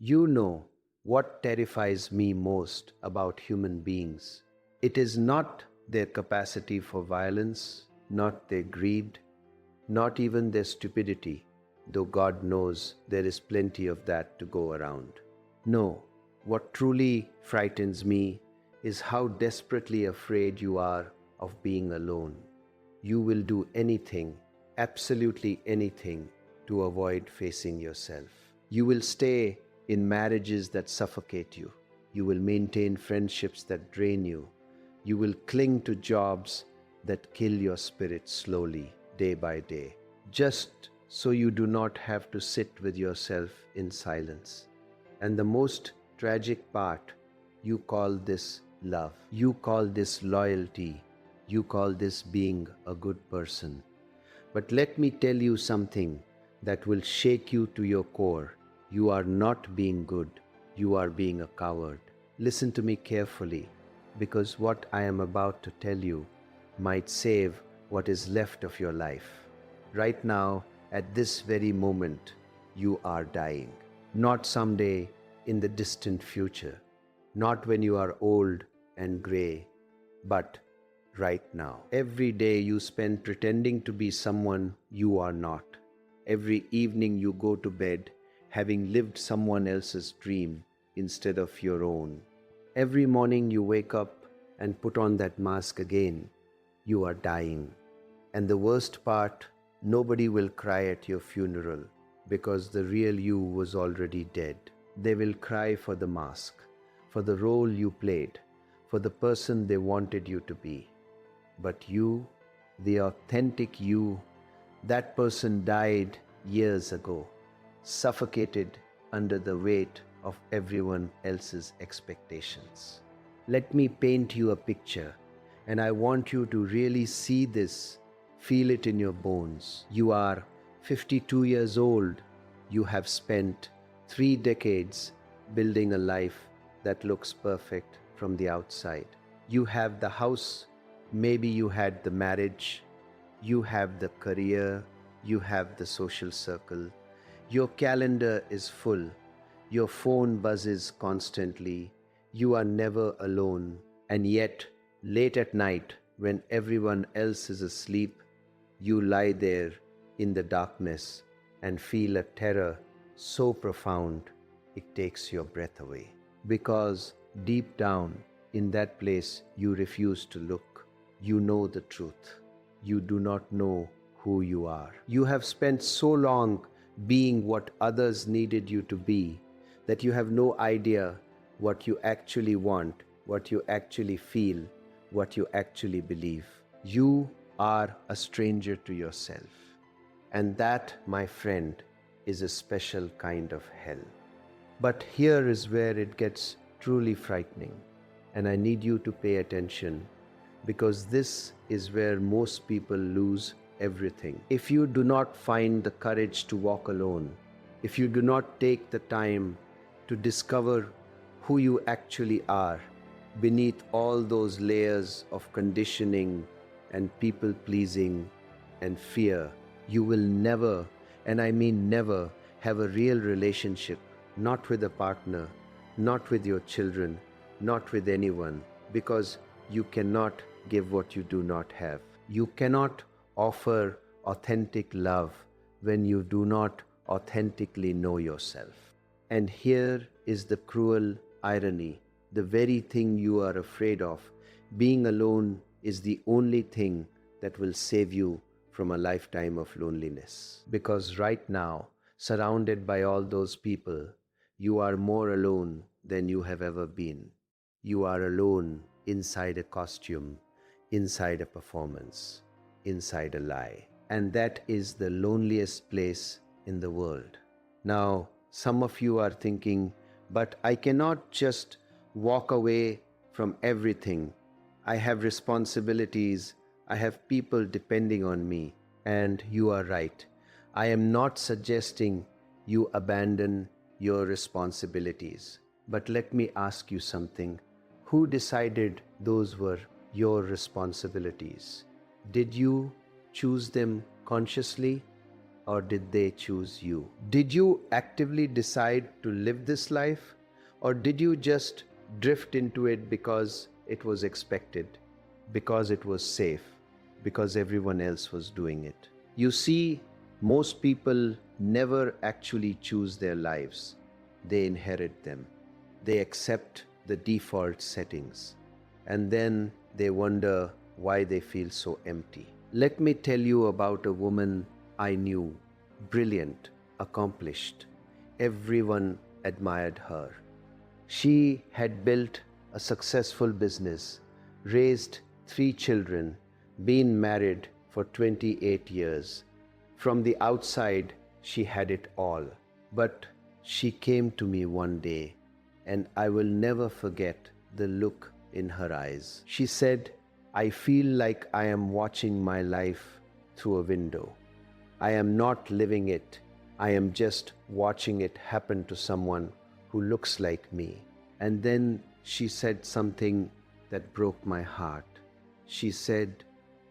You know what terrifies me most about human beings. It is not their capacity for violence, not their greed, not even their stupidity, though God knows there is plenty of that to go around. No, what truly frightens me is how desperately afraid you are of being alone. You will do anything, absolutely anything, to avoid facing yourself. You will stay in marriages that suffocate you. You will maintain friendships that drain you. You will cling to jobs that kill your spirit slowly, day by day, just so you do not have to sit with yourself in silence. And the most tragic part, you call this love. You call this loyalty. You call this being a good person. But let me tell you something that will shake you to your core. You are not being good. You are being a coward. Listen to me carefully, because what I am about to tell you might save what is left of your life. Right now, at this very moment, you are dying. Not someday in the distant future, not when you are old and gray, but right now. Every day you spend pretending to be someone you are not. Every evening you go to bed having lived someone else's dream instead of your own. Every morning you wake up and put on that mask again. You are dying. And the worst part, nobody will cry at your funeral because the real you was already dead. They will cry for the mask, for the role you played, for the person they wanted you to be. But you, the authentic you, that person died years ago, suffocated under the weight of everyone else's expectations. Let me paint you a picture, and I want you to really see this, feel it in your bones. You are 52 years old. You have spent 3 decades building a life that looks perfect from the outside. You have the house, maybe you had the marriage, you have the career, you have the social circle. Your calendar is full. Your phone buzzes constantly. You are never alone. And yet, late at night, when everyone else is asleep, you lie there in the darkness and feel a terror so profound it takes your breath away. Because deep down in that place you refuse to look. You know the truth. You do not know who you are. You have spent so long being what others needed you to be that you have no idea what you actually want, what you actually feel, what you actually believe. You are a stranger to yourself. And that, my friend, is a special kind of hell. But here is where it gets truly frightening, and I need you to pay attention, because this is where most people lose everything. If you do not find the courage to walk alone, if you do not take the time to discover who you actually are beneath all those layers of conditioning and people pleasing and fear, you will never, and I mean never, have a real relationship, not with a partner, not with your children, not with anyone, because you cannot give what you do not have. You cannot offer authentic love when you do not authentically know yourself. And here is the cruel irony, the very thing you are afraid of. Being alone is the only thing that will save you from a lifetime of loneliness. Because right now, surrounded by all those people, you are more alone than you have ever been. You are alone inside a costume, inside a performance, inside a lie. And that is the loneliest place in the world. Now, some of you are thinking, but I cannot just walk away from everything. I have responsibilities. I have people depending on me. And you are right. I am not suggesting you abandon your responsibilities. But let me ask you something. Who decided those were your responsibilities? Did you choose them consciously, or did they choose you? Did you actively decide to live this life, or did you just drift into it because it was expected, because it was safe, because everyone else was doing it? You see, most people never actually choose their lives, they inherit them. They accept the default settings, and then they wonder why they feel so empty. Let me tell you about a woman I knew, brilliant, accomplished. Everyone admired her. She had built a successful business, raised 3 children, been married for 28 years. From the outside, she had it all. But she came to me one day, and I will never forget the look in her eyes. She said, "I feel like I am watching my life through a window. I am not living it. I am just watching it happen to someone who looks like me." And then she said something that broke my heart. She said,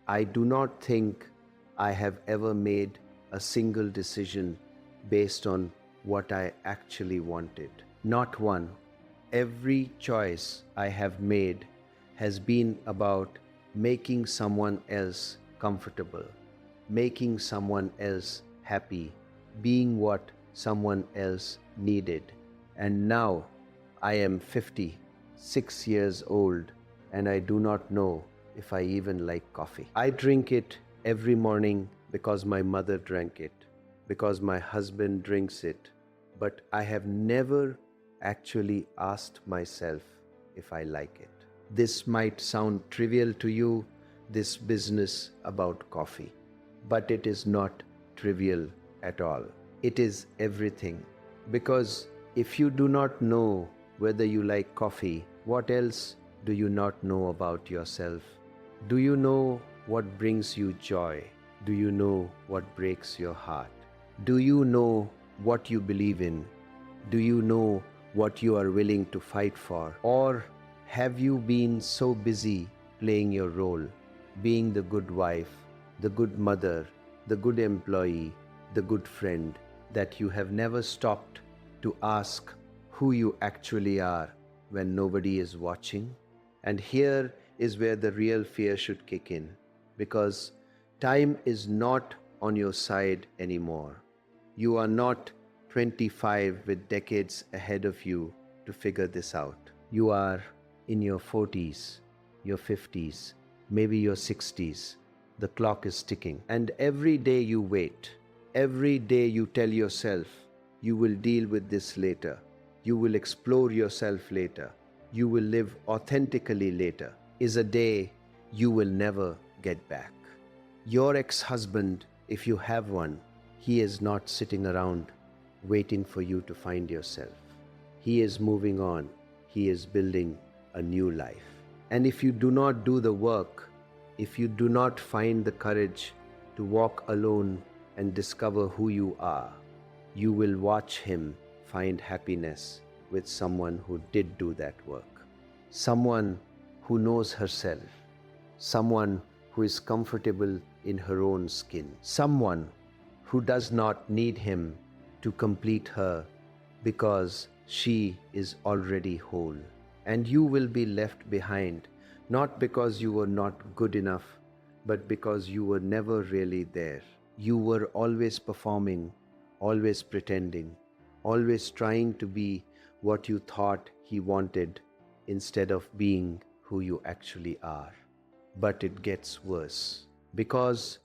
"I do not think I have ever made a single decision based on what I actually wanted. Not one. Every choice I have made has been about making someone else comfortable, making someone else happy, being what someone else needed. And now I am 56 years old, and I do not know if I even like coffee. I drink it every morning because my mother drank it, because my husband drinks it, but I have never actually asked myself if I like it." This might sound trivial to you, this business about coffee, but it is not trivial at all. It is everything. Because if you do not know whether you like coffee, what else do you not know about yourself? Do you know what brings you joy? Do you know what breaks your heart? Do you know what you believe in? Do you know what you are willing to fight for? Or have you been so busy playing your role, being the good wife, the good mother, the good employee, the good friend, that you have never stopped to ask who you actually are when nobody is watching? And here is where the real fear should kick in, because time is not on your side anymore. You are not 25 with decades ahead of you to figure this out. You are in your 40s, your 50s, maybe your 60s. The clock is ticking. And every day you wait, every day you tell yourself, you will deal with this later. You will explore yourself later. You will live authentically later, is a day you will never get back. Your ex-husband, if you have one, he is not sitting around waiting for you to find yourself. He is moving on. He is building a new life. And if you do not do the work, if you do not find the courage to walk alone and discover who you are, you will watch him find happiness with someone who did do that work. Someone who knows herself. Someone who is comfortable in her own skin. Someone who does not need him to complete her because she is already whole. And you will be left behind, not because you were not good enough, but because you were never really there. You were always performing, always pretending, always trying to be what you thought he wanted instead of being who you actually are. But it gets worse, because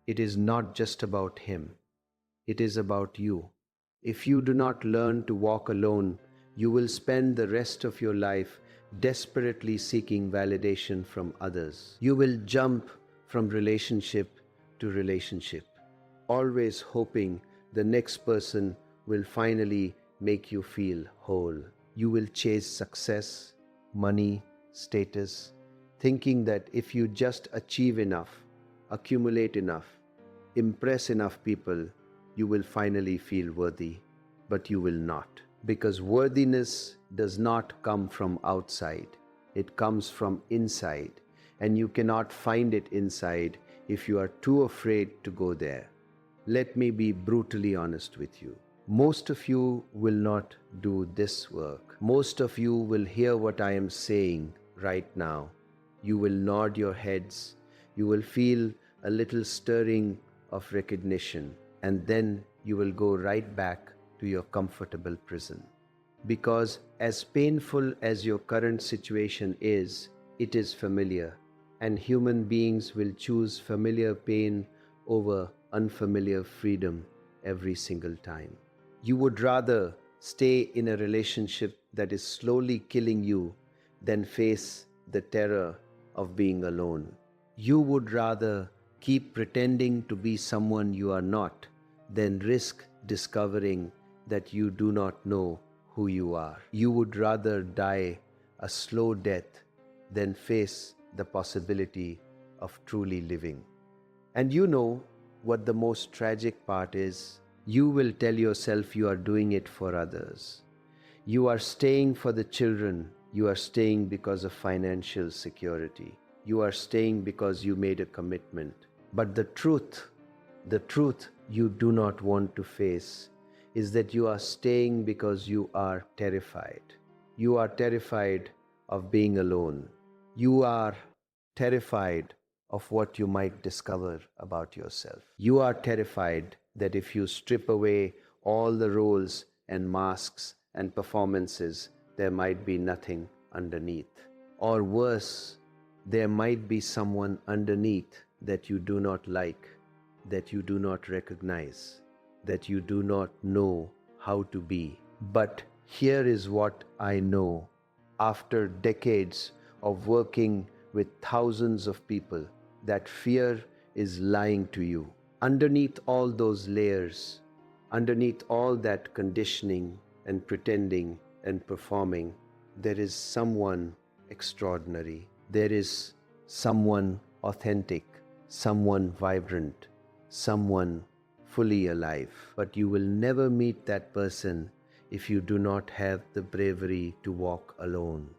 it is not just about him, it is about you. If you do not learn to walk alone, you will spend the rest of your life desperately seeking validation from others. You will jump from relationship to relationship, always hoping the next person will finally make you feel whole. You will chase success, money, status, thinking that if you just achieve enough, accumulate enough, impress enough people, you will finally feel worthy. But you will not, because worthiness does not come from outside. It comes from inside, and you cannot find it inside if you are too afraid to go there. let me be brutally honest with you. Most of you will not do this work. Most of you will hear what I am saying right now. You will nod your heads. You will feel a little stirring of recognition, and then you will go right back to your comfortable prison. Because as painful as your current situation is, it is familiar, and human beings will choose familiar pain over unfamiliar freedom every single time. You would rather stay in a relationship that is slowly killing you than face the terror of being alone. You would rather keep pretending to be someone you are not than risk discovering that you do not know who you are. You would rather die a slow death than face the possibility of truly living. And you know what the most tragic part is? You will tell yourself you are doing it for others. You are staying for the children. You are staying because of financial security. You are staying because you made a commitment. But the truth you do not want to face is that you are staying because you are terrified. You are terrified of being alone. You are terrified of what you might discover about yourself. You are terrified that if you strip away all the roles and masks and performances, there might be nothing underneath. Or worse, there might be someone underneath that you do not like, that you do not recognize, that you do not know how to be. But here is what I know after decades of working with thousands of people, that fear is lying to you. Underneath all those layers, underneath all that conditioning and pretending and performing, there is someone extraordinary. There is someone authentic, someone vibrant, someone fully alive. But you will never meet that person if you do not have the bravery to walk alone.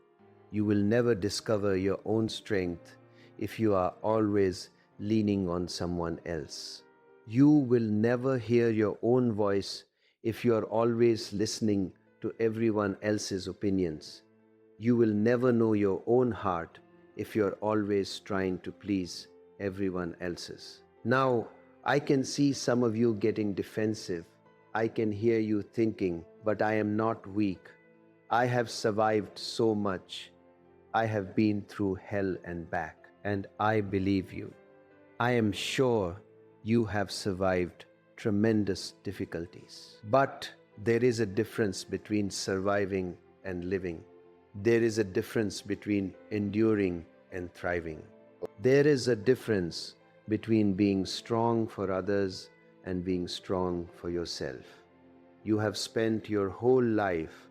You will never discover your own strength if you are always leaning on someone else. You will never hear your own voice if you are always listening to everyone else's opinions. You will never know your own heart if you are always trying to please everyone else's. Now, I can see some of you getting defensive. I can hear you thinking, but I am not weak. I have survived so much. I have been through hell and back, and I believe you. I am sure you have survived tremendous difficulties. But there is a difference between surviving and living. There is a difference between enduring and thriving. There is a difference between being strong for others and being strong for yourself. You have spent your whole life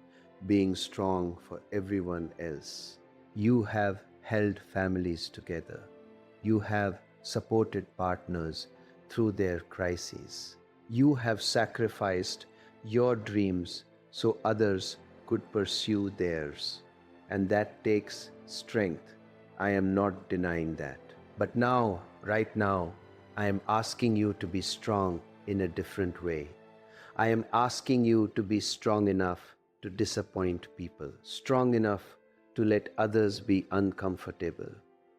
being strong for everyone else. You have held families together. You have supported partners through their crises. You have sacrificed your dreams so others could pursue theirs. And that takes strength. I am not denying that. But now, right now, I am asking you to be strong in a different way. I am asking you to be strong enough to disappoint people, strong enough to let others be uncomfortable,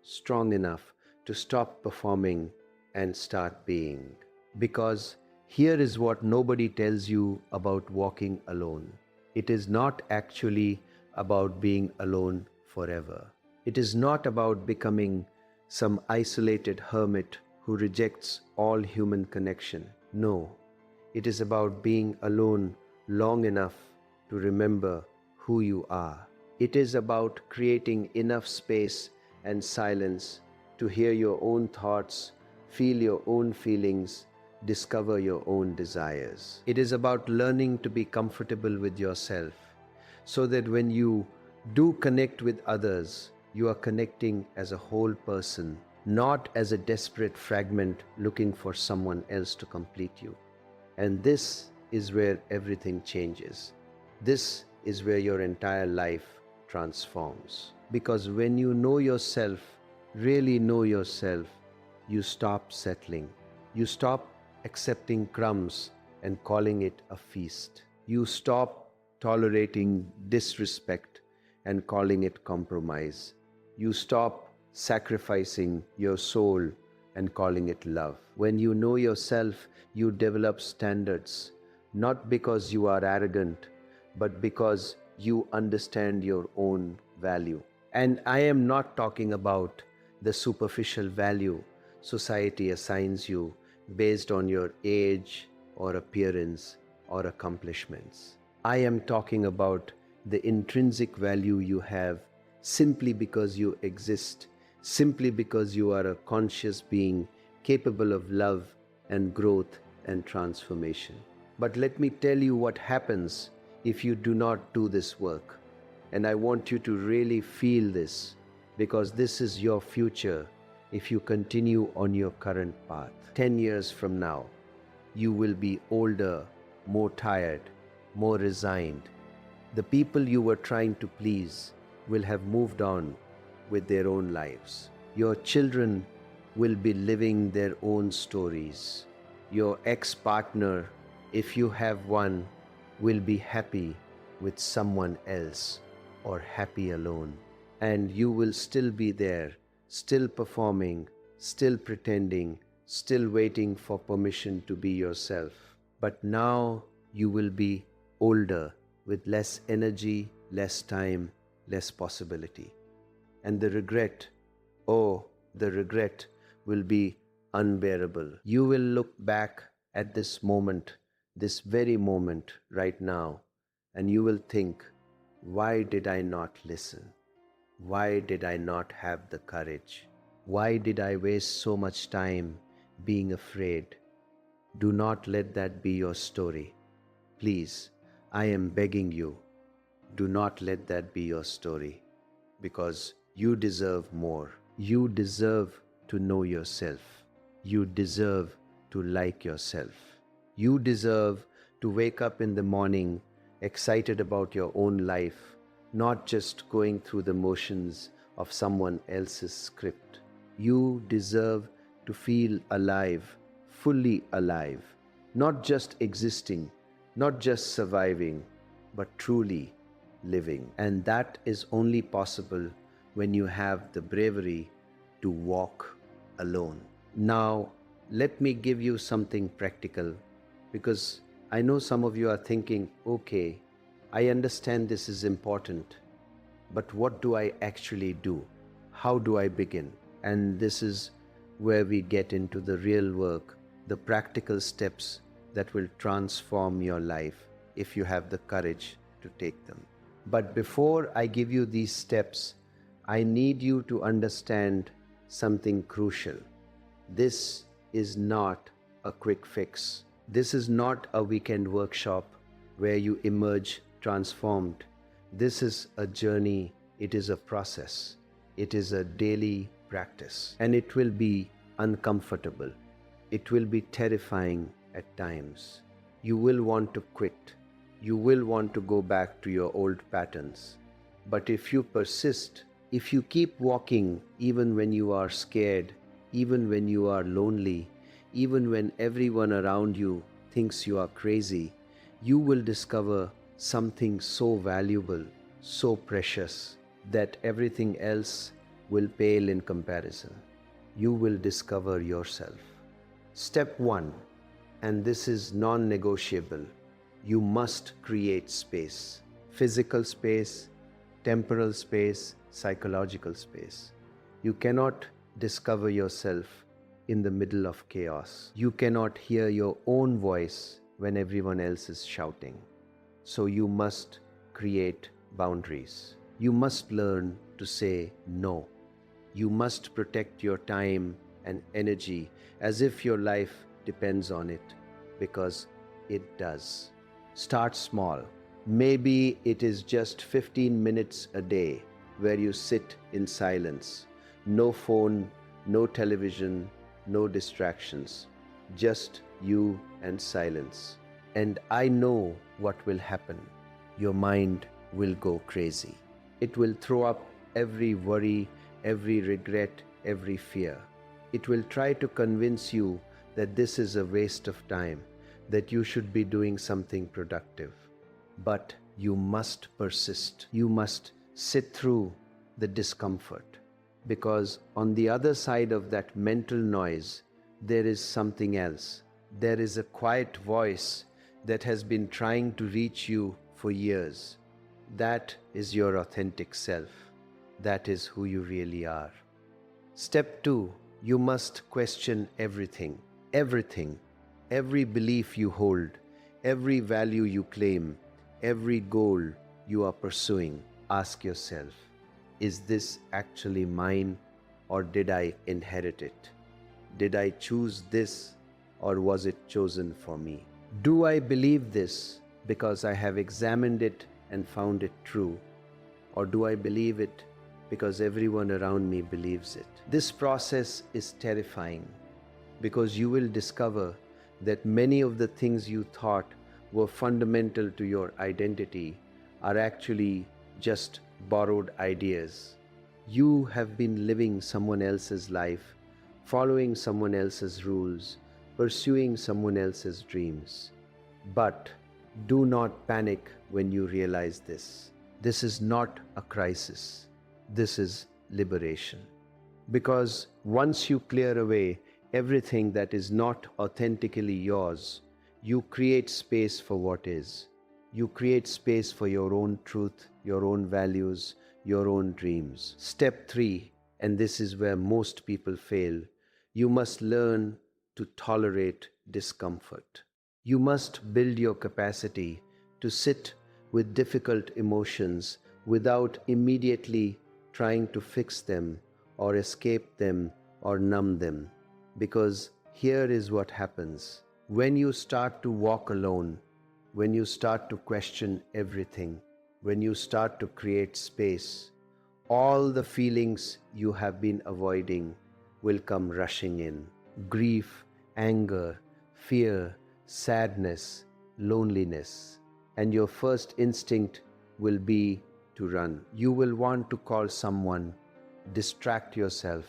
strong enough to stop performing and start being. Because here is what nobody tells you about walking alone. It is not actually about being alone forever. It is not about becoming some isolated hermit who rejects all human connection. No, it is about being alone long enough to remember who you are. It is about creating enough space and silence to hear your own thoughts, feel your own feelings, discover your own desires. It is about learning to be comfortable with yourself so that when you do connect with others, you are connecting as a whole person, not as a desperate fragment looking for someone else to complete you. And this is where everything changes. This is where your entire life transforms. Because when you know yourself, really know yourself, you stop settling. You stop accepting crumbs and calling it a feast. You stop tolerating disrespect and calling it compromise. You stop sacrificing your soul and calling it love. When you know yourself, you develop standards, not because you are arrogant, but because you understand your own value. And I am not talking about the superficial value society assigns you based on your age or appearance or accomplishments. I am talking about the intrinsic value you have simply because you exist, simply because you are a conscious being capable of love and growth and transformation. But let me tell you what happens if you do not do this work. And I want you to really feel this, because this is your future if you continue on your current path. 10 years from now, you will be older, more tired, more resigned. The people you were trying to please will have moved on with their own lives. Your children will be living their own stories. Your ex-partner, if you have one, will be happy with someone else or happy alone. And you will still be there, still performing, still pretending, still waiting for permission to be yourself. But now you will be older with less energy, less time, less possibility. And the regret, oh, the regret will be unbearable. You will look back at this moment, this very moment right now, and you will think, why did I not listen? Why did I not have the courage? Why did I waste so much time being afraid? Do not let that be your story. Please, I am begging you, do not let that be your story, because you deserve more. You deserve to know yourself. You deserve to like yourself. You deserve to wake up in the morning excited about your own life, not just going through the motions of someone else's script. You deserve to feel alive, fully alive, not just existing, not just surviving, but truly living. And that is only possible when you have the bravery to walk alone. Now, let me give you something practical, because I know some of you are thinking, okay, I understand this is important, but what do I actually do? How do I begin? And this is where we get into the real work, the practical steps that will transform your life if you have the courage to take them. But before I give you these steps, I need you to understand something crucial. This is not a quick fix. This is not a weekend workshop where you emerge transformed. This is a journey. It is a process. It is a daily practice. And it will be uncomfortable. It will be terrifying at times. You will want to quit. You will want to go back to your old patterns. But if you persist, if you keep walking even when you are scared, even when you are lonely, even when everyone around you thinks you are crazy, you will discover something so valuable, so precious, that everything else will pale in comparison. You will discover yourself. Step 1, and this is non-negotiable. You must create space. Physical space, temporal space, psychological space. You cannot discover yourself in the middle of chaos. You cannot hear your own voice when everyone else is shouting. So you must create boundaries. You must learn to say no. You must protect your time and energy as if your life depends on it, because it does. Start small. Maybe it is just 15 minutes a day where you sit in silence. No phone, no television, no distractions. Just you and silence. And I know what will happen. Your mind will go crazy. It will throw up every worry, every regret, every fear. It will try to convince you that this is a waste of time, that you should be doing something productive. But you must persist. You must sit through the discomfort, because on the other side of that mental noise, there is something else. There is a quiet voice that has been trying to reach you for years. That is your authentic self. That is who you really are. Step 2, you must question everything. Everything. Every belief you hold, every value you claim, every goal you are pursuing. Ask yourself, is this actually mine, or did I inherit it? Did I choose this, or was it chosen for me? Do I believe this because I have examined it and found it true? Or do I believe it because everyone around me believes it? This process is terrifying, because you will discover that many of the things you thought were fundamental to your identity are actually just borrowed ideas. You have been living someone else's life, following someone else's rules, pursuing someone else's dreams. But do not panic when you realize this. This is not a crisis. This is liberation. Because once you clear away everything that is not authentically yours, you create space for what is. You create space for your own truth, your own values, your own dreams. Step 3, and this is where most people fail, you must learn to tolerate discomfort. You must build your capacity to sit with difficult emotions without immediately trying to fix them or escape them or numb them. Because here is what happens. When you start to walk alone, when you start to question everything, when you start to create space, all the feelings you have been avoiding will come rushing in. Grief, anger, fear, sadness, loneliness. And your first instinct will be to run. You will want to call someone, distract yourself,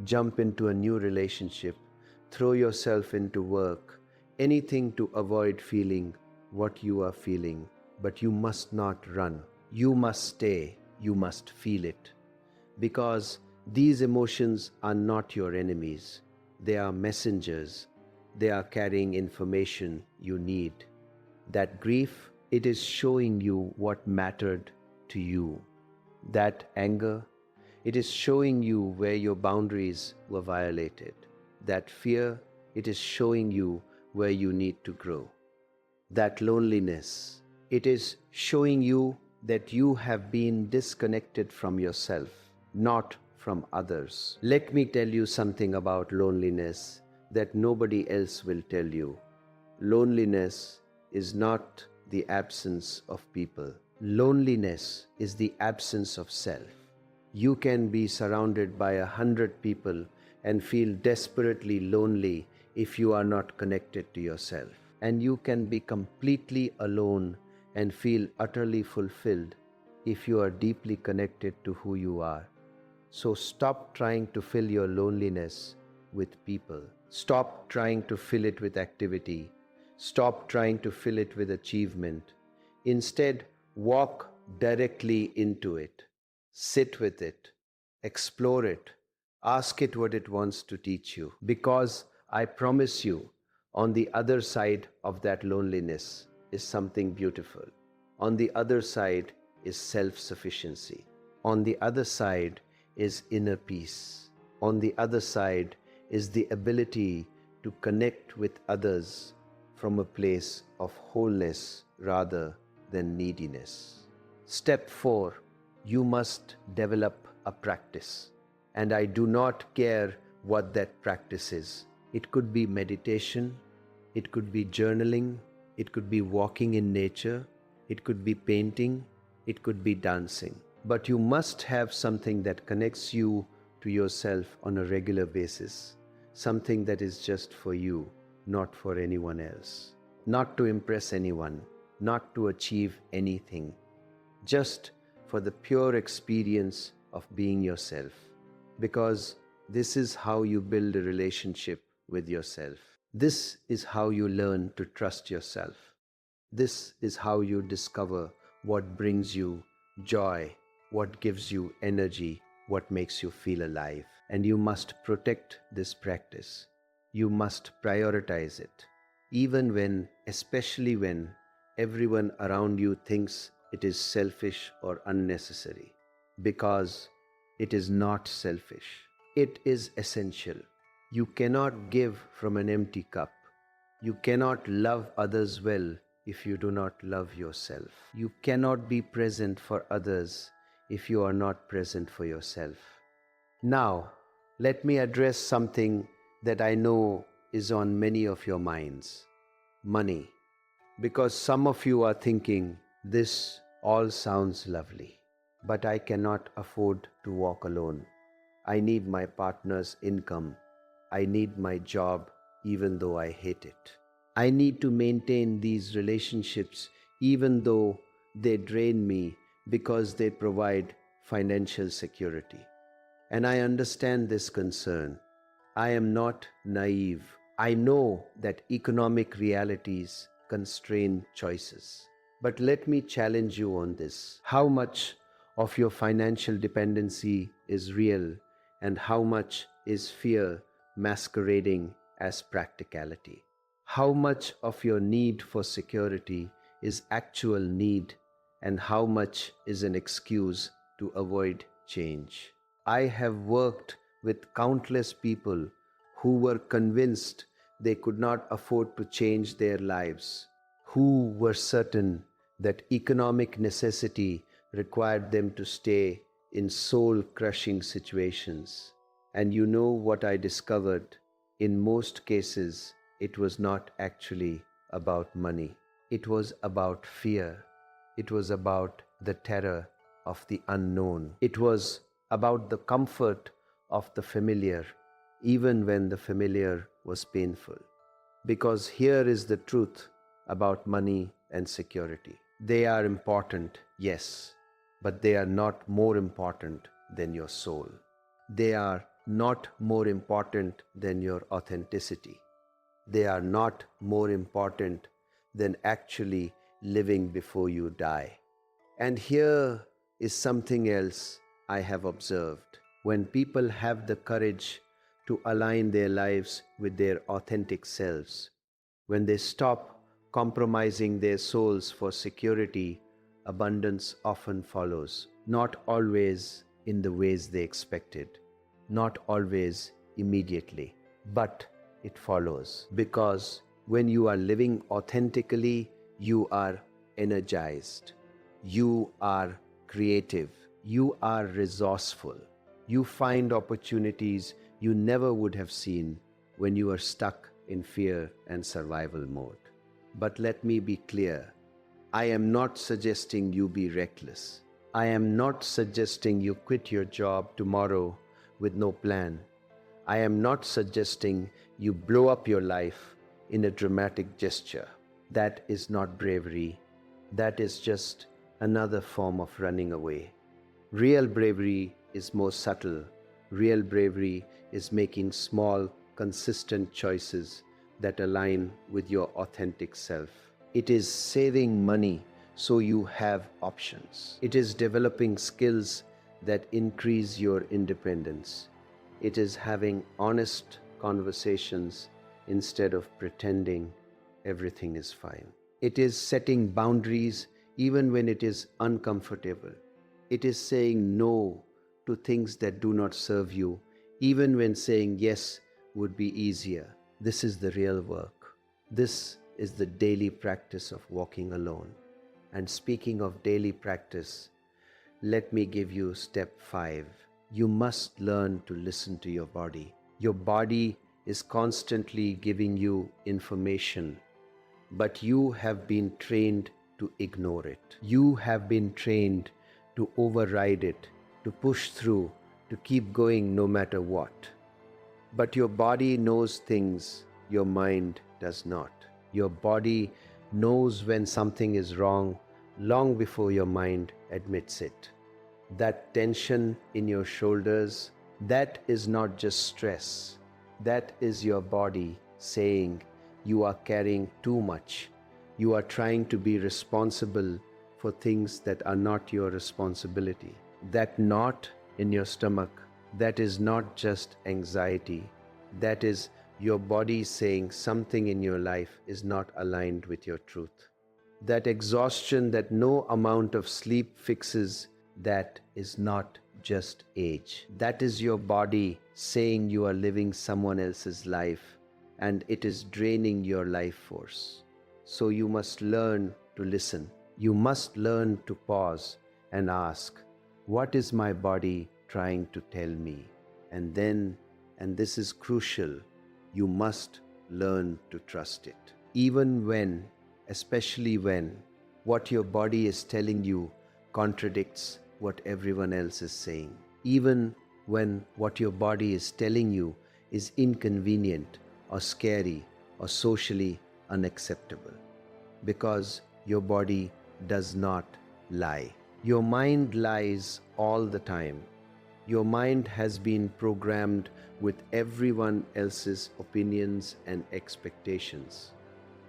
jump into a new relationship, throw yourself into work, anything to avoid feeling what you are feeling. But you must not run. You must stay. You must feel it. Because these emotions are not your enemies. They are messengers. They are carrying information you need. That grief, it is showing you what mattered to you. That anger, it is showing you where your boundaries were violated. That fear, it is showing you where you need to grow. That loneliness, it is showing you that you have been disconnected from yourself, not from others. Let me tell you something about loneliness that nobody else will tell you. Loneliness is not the absence of people. Loneliness is the absence of self. You can be surrounded by 100 people and feel desperately lonely if you are not connected to yourself. And you can be completely alone and feel utterly fulfilled if you are deeply connected to who you are. So stop trying to fill your loneliness with people. Stop trying to fill it with activity. Stop trying to fill it with achievement. Instead, walk directly into it. Sit with it. Explore it. Ask it what it wants to teach you. Because I promise you, on the other side of that loneliness is something beautiful. On the other side is self-sufficiency. On the other side is inner peace. On the other side is the ability to connect with others from a place of wholeness rather than neediness. Step 4, you must develop a practice. And I do not care what that practice is. It could be meditation, it could be journaling, it could be walking in nature, it could be painting, it could be dancing. But you must have something that connects you to yourself on a regular basis. Something that is just for you, not for anyone else. Not to impress anyone, not to achieve anything. Just for the pure experience of being yourself. Because this is how you build a relationship with yourself. This is how you learn to trust yourself. This is how you discover what brings you joy, what gives you energy, what makes you feel alive. And you must protect this practice. You must prioritize it, especially when everyone around you thinks it is selfish or unnecessary. Because it is not selfish, it is essential. You cannot give from an empty cup. You cannot love others well if you do not love yourself. You cannot be present for others if you are not present for yourself. Now, let me address something that I know is on many of your minds: money. Because some of you are thinking, this all sounds lovely, but I cannot afford to walk alone. I need my partner's income. I need my job even though I hate it. I need to maintain these relationships even though they drain me because they provide financial security. And I understand this concern. I am not naive. I know that economic realities constrain choices. But let me challenge you on this. How much of your financial dependency is real, and how much is fear masquerading as practicality? How much of your need for security is actual need, and how much is an excuse to avoid change? I have worked with countless people who were convinced they could not afford to change their lives, who were certain that economic necessity required them to stay in soul-crushing situations. And you know what I discovered? In most cases, it was not actually about money. It was about fear. It was about the terror of the unknown. It was about the comfort of the familiar, even when the familiar was painful. Because here is the truth about money and security. They are important, yes, but they are not more important than your soul. They are not more important than your authenticity. They are not more important than actually living before you die. And here is something else I have observed. When people have the courage to align their lives with their authentic selves, when they stop compromising their souls for security, abundance often follows. Not always in the ways they expected, not always immediately, but it follows. Because when you are living authentically, you are energized, you are creative, you are resourceful. You find opportunities you never would have seen when you are stuck in fear and survival mode. But let me be clear, I am not suggesting you be reckless. I am not suggesting you quit your job tomorrow with no plan. I am not suggesting you blow up your life in a dramatic gesture. That is not bravery. That is just another form of running away. Real bravery is more subtle. Real bravery is making small, consistent choices that align with your authentic self. It is saving money so you have options. It is developing skills that increase your independence. It is having honest conversations instead of pretending everything is fine. It is setting boundaries even when it is uncomfortable. It is saying no to things that do not serve you, even when saying yes would be easier. This is the real work. This is the daily practice of walking alone. And speaking of daily practice, let me give you step 5. You must learn to listen to your body. Your body is constantly giving you information, but you have been trained to ignore it. You have been trained to override it, to push through, to keep going no matter what. But your body knows things your mind does not. Your body knows when something is wrong long before your mind admits it. That tension in your shoulders, that is not just stress. That is your body saying you are carrying too much. You are trying to be responsible for things that are not your responsibility. That knot in your stomach, that is not just anxiety. That is your body saying something in your life is not aligned with your truth. That exhaustion that no amount of sleep fixes, that is not just age. That is your body saying you are living someone else's life and it is draining your life force. So you must learn to listen. You must learn to pause and ask, what is my body trying to tell me? And then, and this is crucial, you must learn to trust it. Even when, especially when, what your body is telling you contradicts what everyone else is saying. Even when what your body is telling you is inconvenient or scary or socially unacceptable. Because your body does not lie. Your mind lies all the time. Your mind has been programmed with everyone else's opinions and expectations.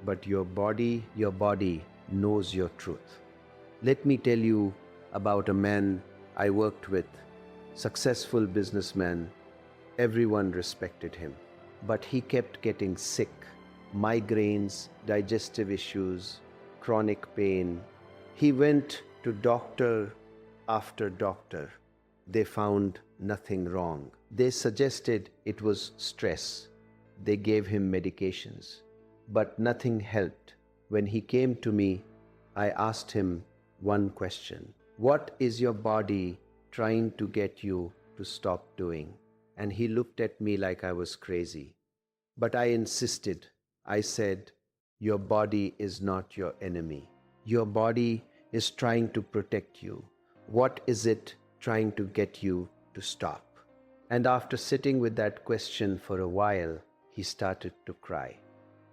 But your body knows your truth. Let me tell you about a man I worked with, successful businessman. Everyone respected him, but he kept getting sick. Migraines, digestive issues, chronic pain. He went to doctor after doctor. They found nothing wrong. They suggested it was stress. They gave him medications, but nothing helped. When he came to me, I asked him one question. What is your body trying to get you to stop doing? And he looked at me like I was crazy. But I insisted. I said, your body is not your enemy. Your body is trying to protect you. What is it trying to get you to stop? And after sitting with that question for a while, he started to cry.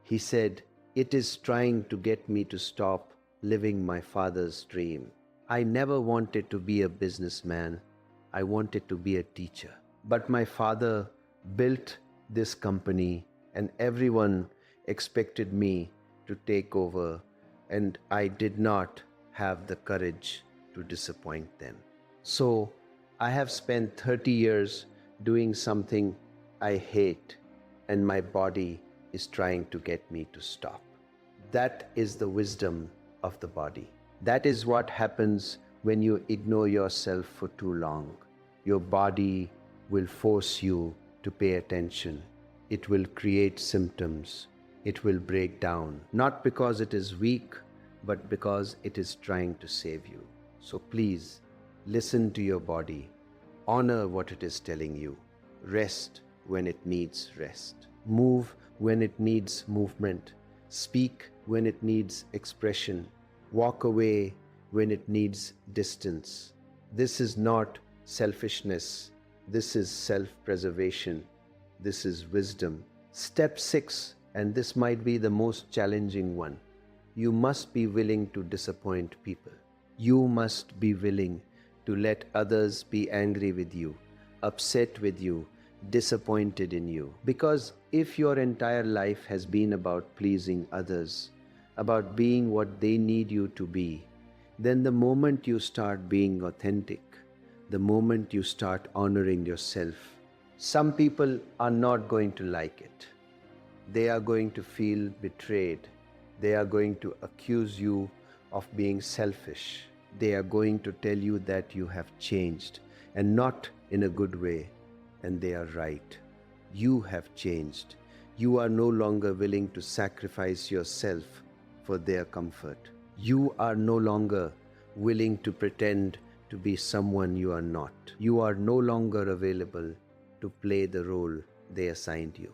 He said, it is trying to get me to stop living my father's dream. I never wanted to be a businessman. I wanted to be a teacher. But my father built this company and everyone expected me to take over, and I did not have the courage to disappoint them. So I have spent 30 years doing something I hate, and my body is trying to get me to stop. That is the wisdom of the body. That is what happens when you ignore yourself for too long. Your body will force you to pay attention. It will create symptoms. It will break down, not because it is weak, but because it is trying to save you. So please, listen to your body. Honor what it is telling you. Rest when it needs rest. Move when it needs movement. Speak when it needs expression. Walk away when it needs distance. This is not selfishness. This is self-preservation. This is wisdom. Step 6, and this might be the most challenging one. You must be willing to disappoint people. You must be willing to let others be angry with you, upset with you, disappointed in you. Because if your entire life has been about pleasing others, about being what they need you to be, then the moment you start being authentic, the moment you start honoring yourself, some people are not going to like it. They are going to feel betrayed. They are going to accuse you of being selfish. They are going to tell you that you have changed, and not in a good way. And they are right. You have changed. You are no longer willing to sacrifice yourself for their comfort. You are no longer willing to pretend to be someone you are not. You are no longer available to play the role they assigned you.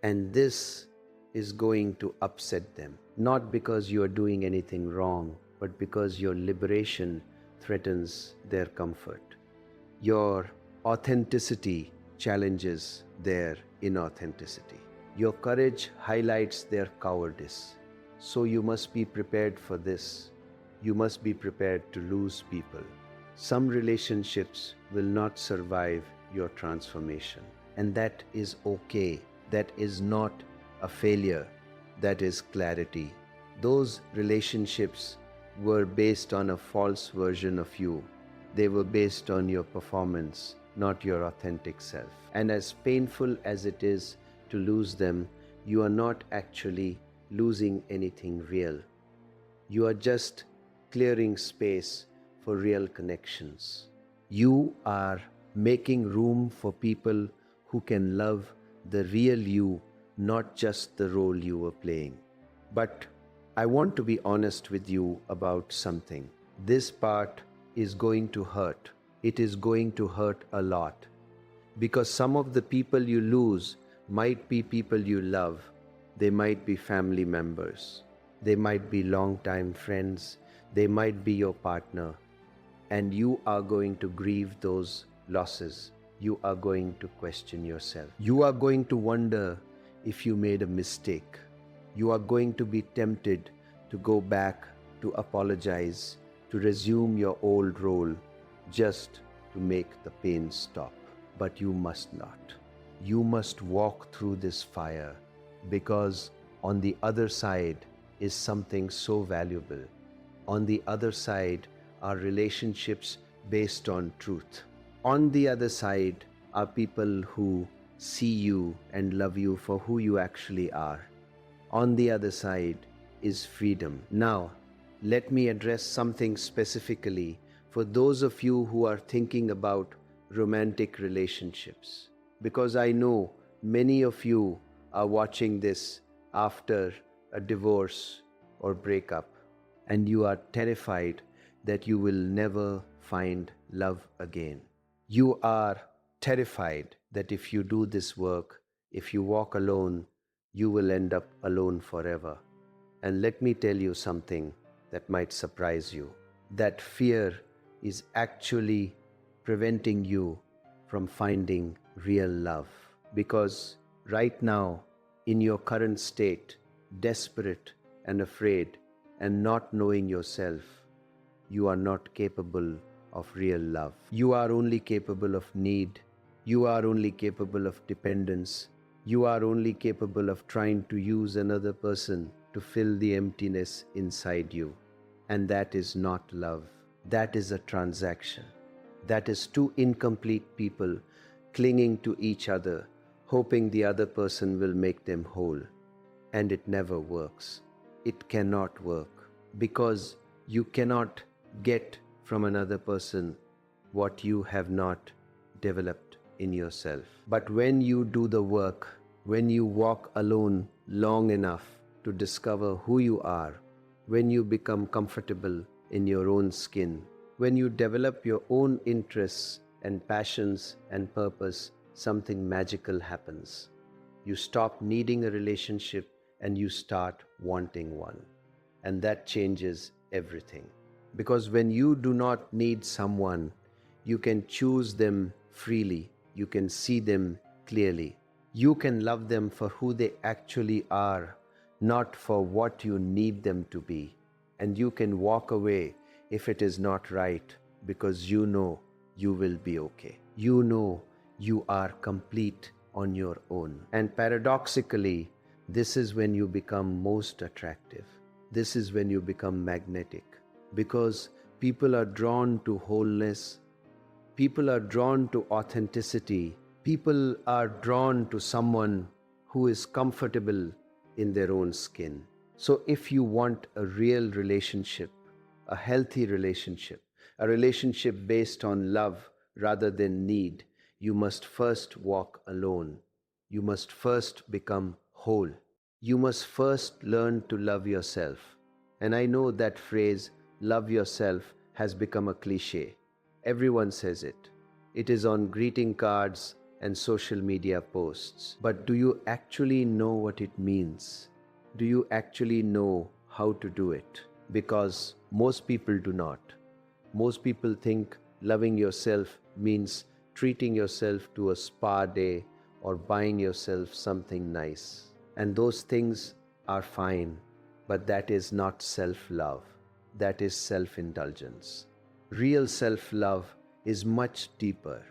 And this is going to upset them, not because you are doing anything wrong, but because your liberation threatens their comfort. Your authenticity challenges their inauthenticity. Your courage highlights their cowardice. So you must be prepared for this. You must be prepared to lose people. Some relationships will not survive your transformation, and that is okay. That is not a failure, that is clarity. Those relationships were based on a false version of you. They were based on your performance, not your authentic self. And as painful as it is to lose them, you are not actually losing anything real. You are just clearing space for real connections. You are making room for people who can love the real you, not just the role you were playing. But I want to be honest with you about something. This part is going to hurt. It is going to hurt a lot. Because some of the people you lose might be people you love. They might be family members. They might be longtime friends. They might be your partner. And you are going to grieve those losses. You are going to question yourself. You are going to wonder if you made a mistake. You are going to be tempted to go back, to apologize, to resume your old role just to make the pain stop. But you must not. You must walk through this fire, because on the other side is something so valuable. On the other side are relationships based on truth. On the other side are people who see you and love you for who you actually are. On the other side is freedom. Now, let me address something specifically for those of you who are thinking about romantic relationships, because I know many of you are watching this after a divorce or breakup, and you are terrified that you will never find love again. You are terrified that if you do this work, if you walk alone, you will end up alone forever. And let me tell you something that might surprise you. That fear is actually preventing you from finding real love. Because right now, in your current state, desperate and afraid and not knowing yourself, you are not capable of real love. You are only capable of need. You are only capable of dependence. You are only capable of trying to use another person to fill the emptiness inside you. And that is not love. That is a transaction. That is two incomplete people clinging to each other, hoping the other person will make them whole. And it never works. It cannot work, because you cannot get from another person what you have not developed in yourself. But when you do the work, when you walk alone long enough to discover who you are, when you become comfortable in your own skin, when you develop your own interests and passions and purpose, something magical happens. You stop needing a relationship and you start wanting one. And that changes everything. Because when you do not need someone, you can choose them freely. You can see them clearly. You can love them for who they actually are, not for what you need them to be. And you can walk away if it is not right, because you know you will be okay. You know you are complete on your own. And paradoxically, this is when you become most attractive. This is when you become magnetic, because people are drawn to wholeness. People are drawn to authenticity. People are drawn to someone who is comfortable in their own skin. So if you want a real relationship, a healthy relationship, a relationship based on love rather than need, you must first walk alone. You must first become whole. You must first learn to love yourself. And I know that phrase, love yourself, has become a cliche. Everyone says it. It is on greeting cards and social media posts. But do you actually know what it means? Do you actually know how to do it? Because most people do not. Most people think loving yourself means treating yourself to a spa day or buying yourself something nice. And those things are fine, but that is not self-love. That is self-indulgence. Real self-love is much deeper.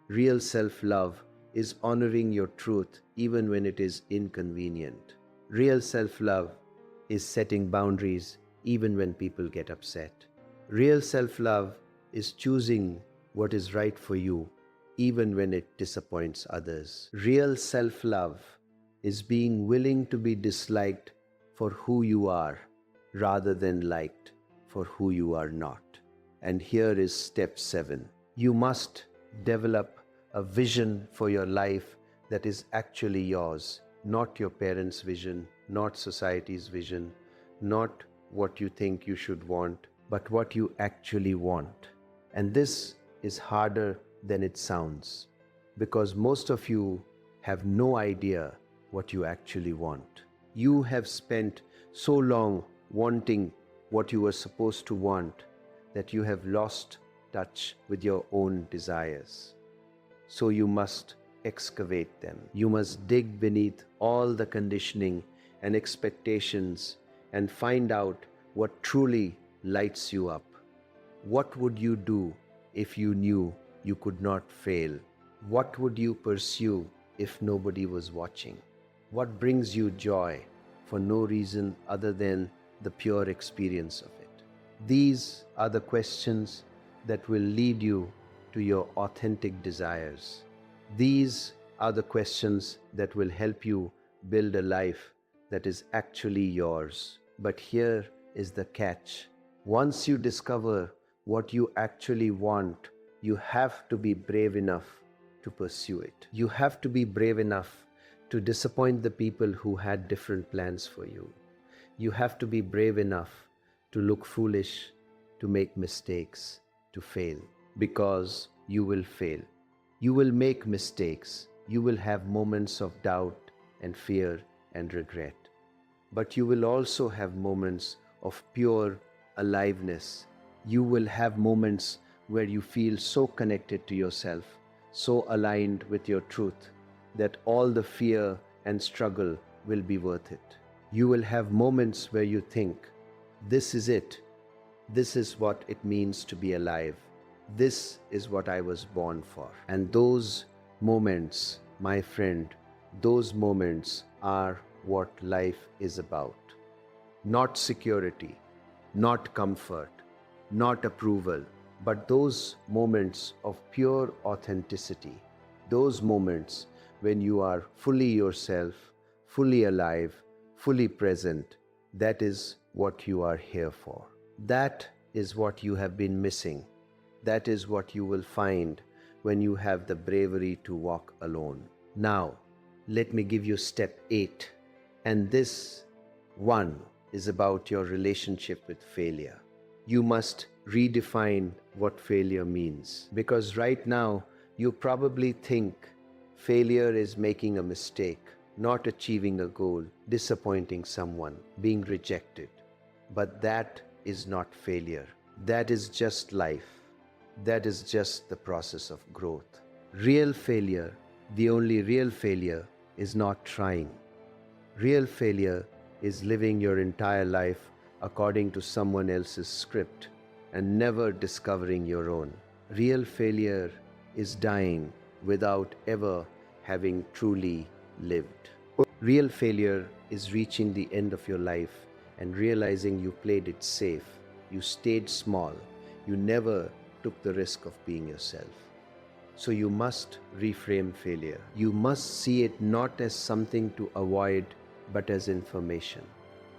Real self-love is honoring your truth even when it is inconvenient. Real self-love is setting boundaries even when people get upset. Real self-love is choosing what is right for you even when it disappoints others. Real self-love is being willing to be disliked for who you are rather than liked for who you are not. And here is step 7. You must develop a vision for your life that is actually yours, not your parents' vision, not society's vision, not what you think you should want, but what you actually want. And this is harder than it sounds, because most of you have no idea what you actually want. You have spent so long wanting what you were supposed to want that you have lost touch with your own desires. So you must excavate them. You must dig beneath all the conditioning and expectations and find out what truly lights you up. What would you do if you knew you could not fail? What would you pursue if nobody was watching? What brings you joy for no reason other than the pure experience of it? These are the questions that will lead you to your authentic desires. These are the questions that will help you build a life that is actually yours. But here is the catch. Once you discover what you actually want, you have to be brave enough to pursue it. You have to be brave enough to disappoint the people who had different plans for you. You have to be brave enough to look foolish, to make mistakes, to fail, because you will fail. You will make mistakes. You will have moments of doubt and fear and regret. But you will also have moments of pure aliveness. You will have moments where you feel so connected to yourself, so aligned with your truth, that all the fear and struggle will be worth it. You will have moments where you think, this is it. This is what it means to be alive. This is what I was born for. And those moments, my friend, those moments are what life is about. Not security, not comfort, not approval, but those moments of pure authenticity. Those moments when you are fully yourself, fully alive, fully present. That is what you are here for. That is what you have been missing. That is what you will find when you have the bravery to walk alone. Now, let me give you step 8. And this one is about your relationship with failure. You must redefine what failure means. Because right now, you probably think failure is making a mistake, not achieving a goal, disappointing someone, being rejected. But that is not failure. That is just life. That is just the process of growth. Real failure, the only real failure, is not trying. Real failure is living your entire life according to someone else's script and never discovering your own. Real failure is dying without ever having truly lived. Real failure is reaching the end of your life and realizing you played it safe. You stayed small. You never took the risk of being yourself. So you must reframe failure. You must see it not as something to avoid, but as information.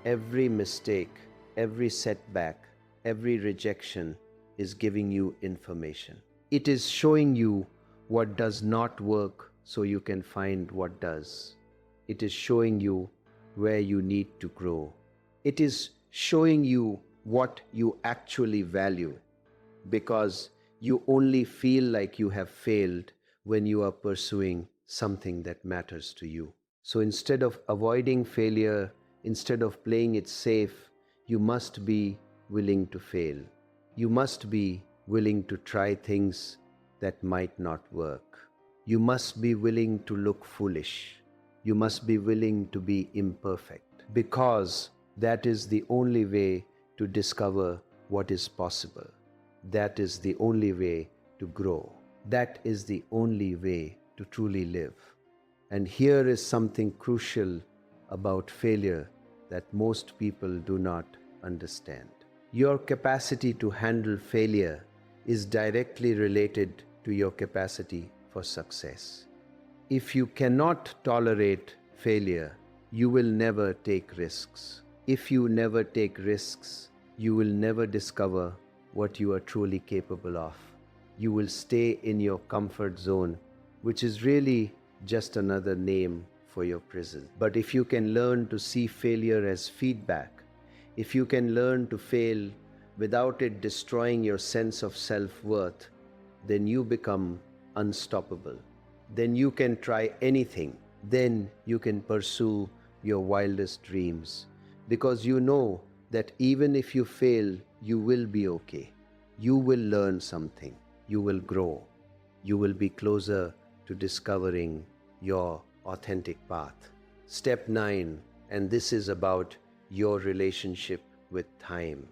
Every mistake, every setback, every rejection is giving you information. It is showing you what does not work so you can find what does. It is showing you where you need to grow. It is showing you what you actually value, because you only feel like you have failed when you are pursuing something that matters to you. So instead of avoiding failure, instead of playing it safe, you must be willing to fail. You must be willing to try things that might not work. You must be willing to look foolish. You must be willing to be imperfect, because that is the only way to discover what is possible. That is the only way to grow. That is the only way to truly live. And here is something crucial about failure that most people do not understand. Your capacity to handle failure is directly related to your capacity for success. If you cannot tolerate failure, you will never take risks. If you never take risks, you will never discover what you are truly capable of. You will stay in your comfort zone, which is really just another name for your prison. But if you can learn to see failure as feedback, if you can learn to fail without it destroying your sense of self-worth, then you become unstoppable. Then you can try anything. Then you can pursue your wildest dreams, because you know that even if you fail, you will be okay. You will learn something. You will grow. You will be closer to discovering your authentic path. Step 9, and this is about your relationship with time.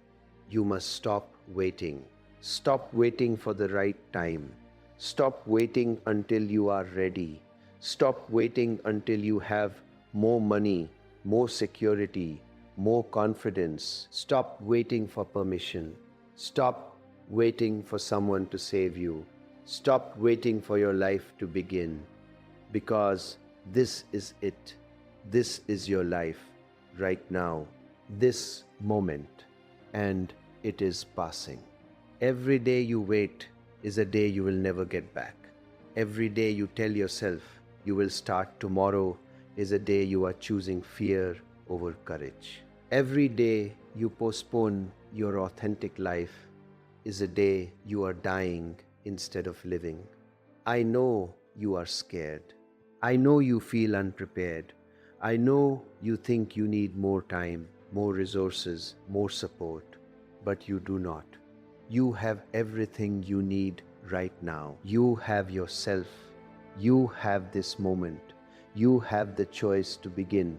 You must stop waiting. Stop waiting for the right time. Stop waiting until you are ready. Stop waiting until you have more money, more security, more confidence. Stop waiting for permission. Stop waiting for someone to save you. Stop waiting for your life to begin, because this is it. This is your life right now, this moment, and it is passing. Every day you wait is a day you will never get back. Every day you tell yourself you will start tomorrow is a day you are choosing fear over courage. Every day you postpone your authentic life is a day you are dying instead of living. I know you are scared. I know you feel unprepared. I know you think you need more time, more resources, more support, but you do not. You have everything you need right now. You have yourself. You have this moment. You have the choice to begin.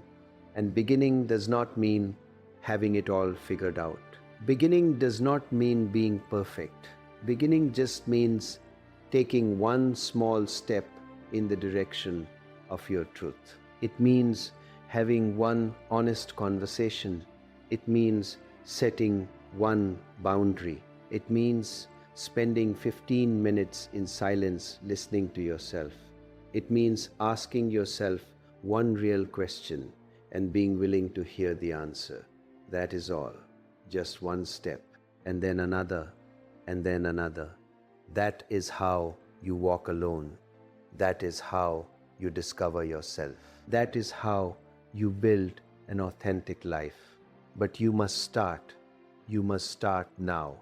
And beginning does not mean having it all figured out. Beginning does not mean being perfect. Beginning just means taking one small step in the direction of your truth. It means having one honest conversation. It means setting one boundary. It means spending 15 minutes in silence listening to yourself. It means asking yourself one real question and being willing to hear the answer. That is all. Just one step, and then another, and then another. That is how you walk alone. That is how you discover yourself. That is how you build an authentic life. But you must start. You must start now.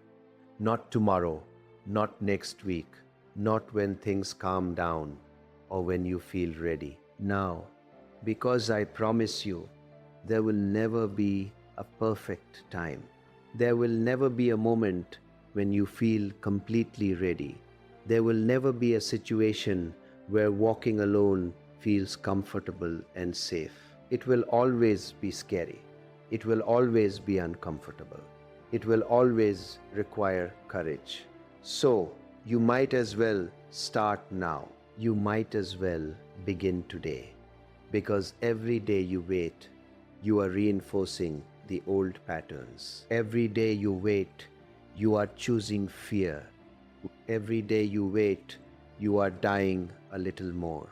Not tomorrow, not next week, not when things calm down or when you feel ready. Now, because I promise you, there will never be a perfect time. There will never be a moment when you feel completely ready. There will never be a situation where walking alone feels comfortable and safe. It will always be scary. It will always be uncomfortable. It will always require courage. So, you might as well start now. You might as well begin today. Because every day you wait, you are reinforcing the old patterns. Every day you wait, you are choosing fear. Every day you wait, you are dying a little more.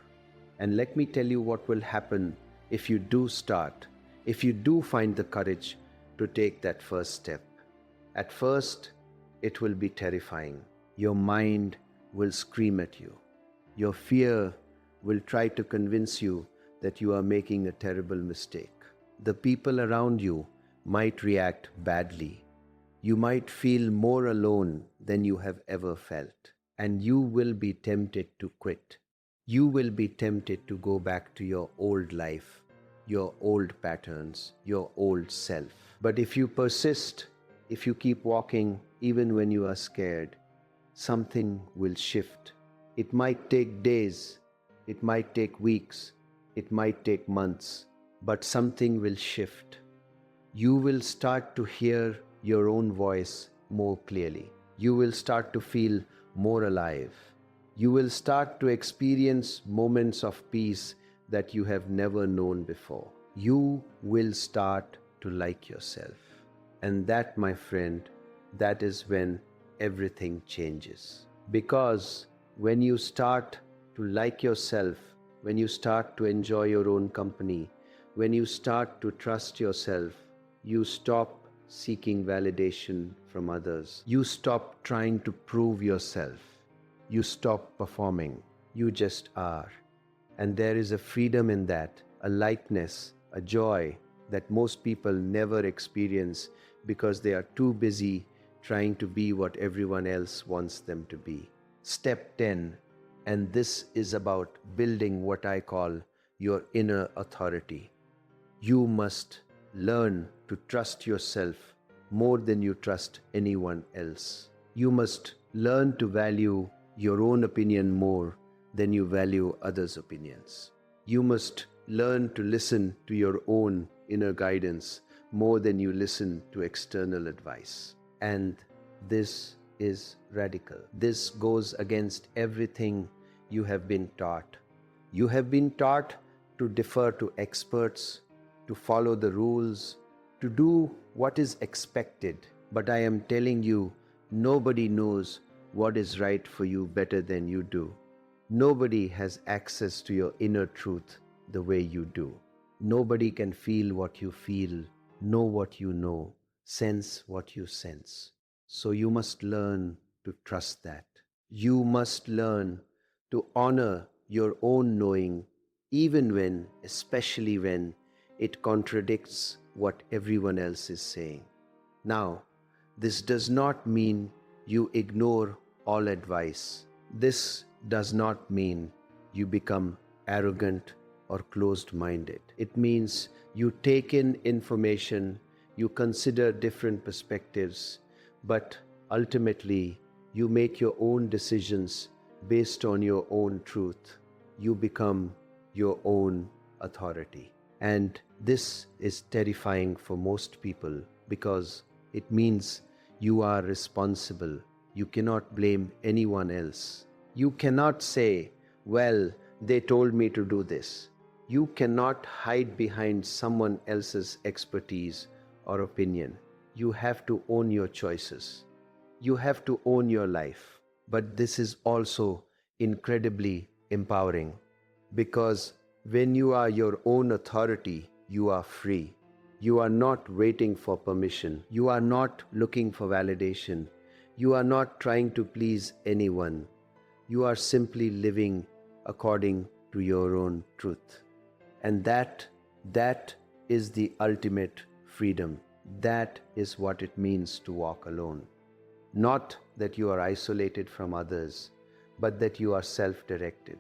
And let me tell you what will happen if you do start, if you do find the courage to take that first step. At first, it will be terrifying. Your mind will scream at you. Your fear will try to convince you that you are making a terrible mistake. The people around you might react badly. You might feel more alone than you have ever felt, and you will be tempted to quit. You will be tempted to go back to your old life, your old patterns, your old self. But if you persist, if you keep walking even when you are scared, something will shift. It might take days, it might take weeks, it might take months, but something will shift. You will start to hear your own voice more clearly. You will start to feel more alive. You will start to experience moments of peace that you have never known before. you will start to like yourself. And that, my friend, that is when everything changes. Because when you start to like yourself, when you start to enjoy your own company, when you start to trust yourself, you stop seeking validation from others. You stop trying to prove yourself. You stop performing. You just are. And there is a freedom in that, a lightness, a joy that most people never experience because they are too busy trying to be what everyone else wants them to be. Step 10, and this is about building what I call your inner authority. You must learn to trust yourself more than you trust anyone else. You must learn to value your own opinion more than you value others' opinions. You must learn to listen to your own inner guidance more than you listen to external advice. And this is radical. This goes against everything you have been taught. You have been taught to defer to experts, to follow the rules, to do what is expected. But I am telling you, nobody knows what is right for you better than you do. Nobody has access to your inner truth the way you do. Nobody can feel what you feel, know what you know, sense what you sense. So you must learn to trust that. You must learn to honor your own knowing, even when, especially when, it contradicts what everyone else is saying. Now, this does not mean you ignore all advice. This does not mean you become arrogant or closed-minded. It means you take in information, you consider different perspectives, but ultimately you make your own decisions based on your own truth. You become your own authority. And this is terrifying for most people because it means you are responsible. You cannot blame anyone else. You cannot say, well, they told me to do this. You cannot hide behind someone else's expertise or opinion. You have to own your choices. You have to own your life. But this is also incredibly empowering because when you are your own authority, you are free. You are not waiting for permission. You are not looking for validation. You are not trying to please anyone. You are simply living according to your own truth. And that is the ultimate freedom. That is what it means to walk alone. Not that you are isolated from others, but that you are self-directed.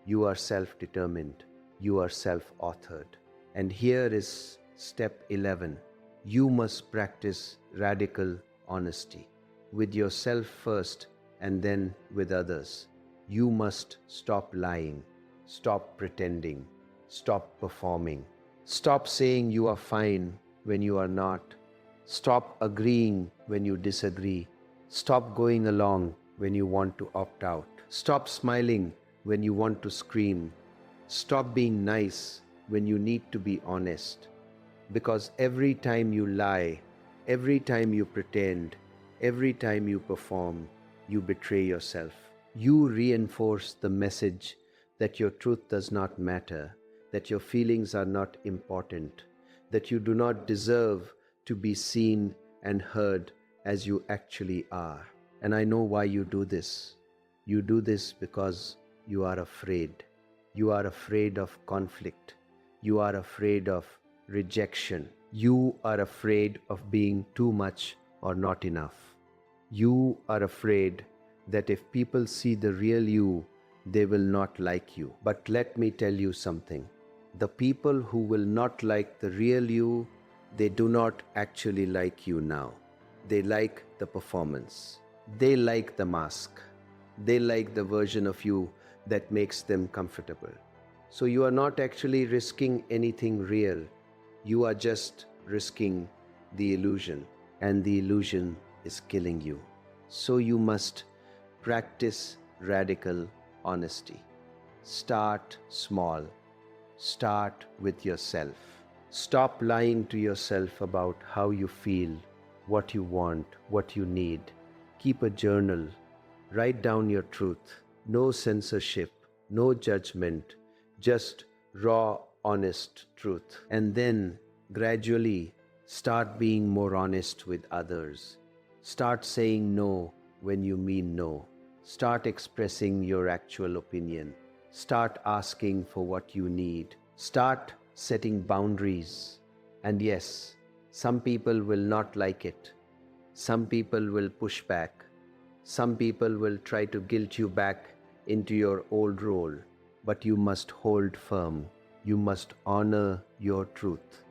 You are self-determined. You are self-authored. And here is step 11. You must practice radical honesty with yourself first and then with others. You must stop lying, stop pretending, stop performing. Stop saying you are fine when you are not. Stop agreeing when you disagree. Stop going along when you want to opt out. Stop smiling when you want to scream. Stop being nice when you need to be honest. Because every time you lie, every time you pretend, every time you perform, you betray yourself. You reinforce the message that your truth does not matter, that your feelings are not important, that you do not deserve to be seen and heard as you actually are. And I know why you do this. You do this because you are afraid. You are afraid of conflict. You are afraid of rejection. You are afraid of being too much or not enough. You are afraid that if people see the real you, they will not like you. But let me tell you something. The people who will not like the real you, they do not actually like you now. They like the performance. They like the mask. They like the version of you that makes them comfortable. So you are not actually risking anything real. You are just risking the illusion, and the illusion is killing you. So you must practice radical honesty. Start small. Start with yourself. Stop lying to yourself about how you feel, what you want, what you need. Keep a journal. Write down your truth. No censorship, no judgment, just raw, honest truth. And then gradually start being more honest with others. Start saying no when you mean no. Start expressing your actual opinion. Start asking for what you need. Start setting boundaries. And yes, some people will not like it. Some people will push back. Some people will try to guilt you back into your old role. But you must hold firm. You must honor your truth.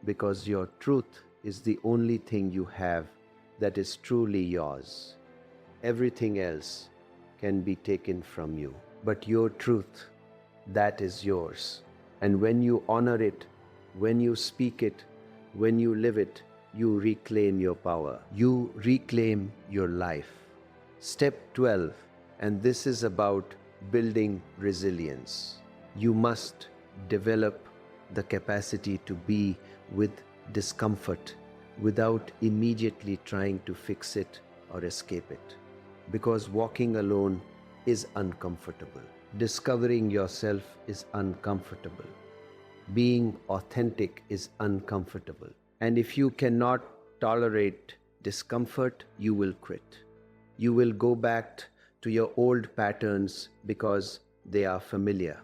Because your truth is the only thing you have that is truly yours. Everything else can be taken from you. But your truth, that is yours. And when you honor it, when you speak it, when you live it, you reclaim your power. You reclaim your life. Step 12, and this is about building resilience. You must develop the capacity to be with discomfort without immediately trying to fix it or escape it. Because walking alone is uncomfortable. Discovering yourself is uncomfortable. Being authentic is uncomfortable. And if you cannot tolerate discomfort, you will quit. You will go back to your old patterns because they are familiar,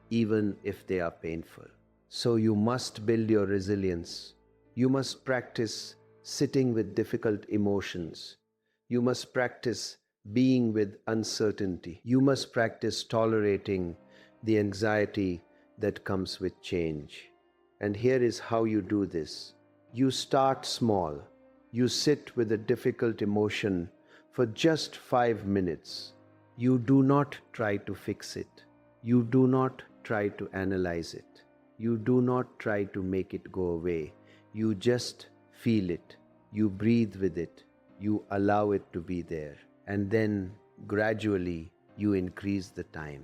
even if they are painful. So you must build your resilience. You must practice sitting with difficult emotions. You must practice being with uncertainty. You must practice tolerating the anxiety that comes with change. And here is how you do this. You start small. You sit with a difficult emotion for just 5 minutes. You do not try to fix it. You do not try to analyze it. You do not try to make it go away. You just feel it. You breathe with it. You allow it to be there. And then gradually you increase the time.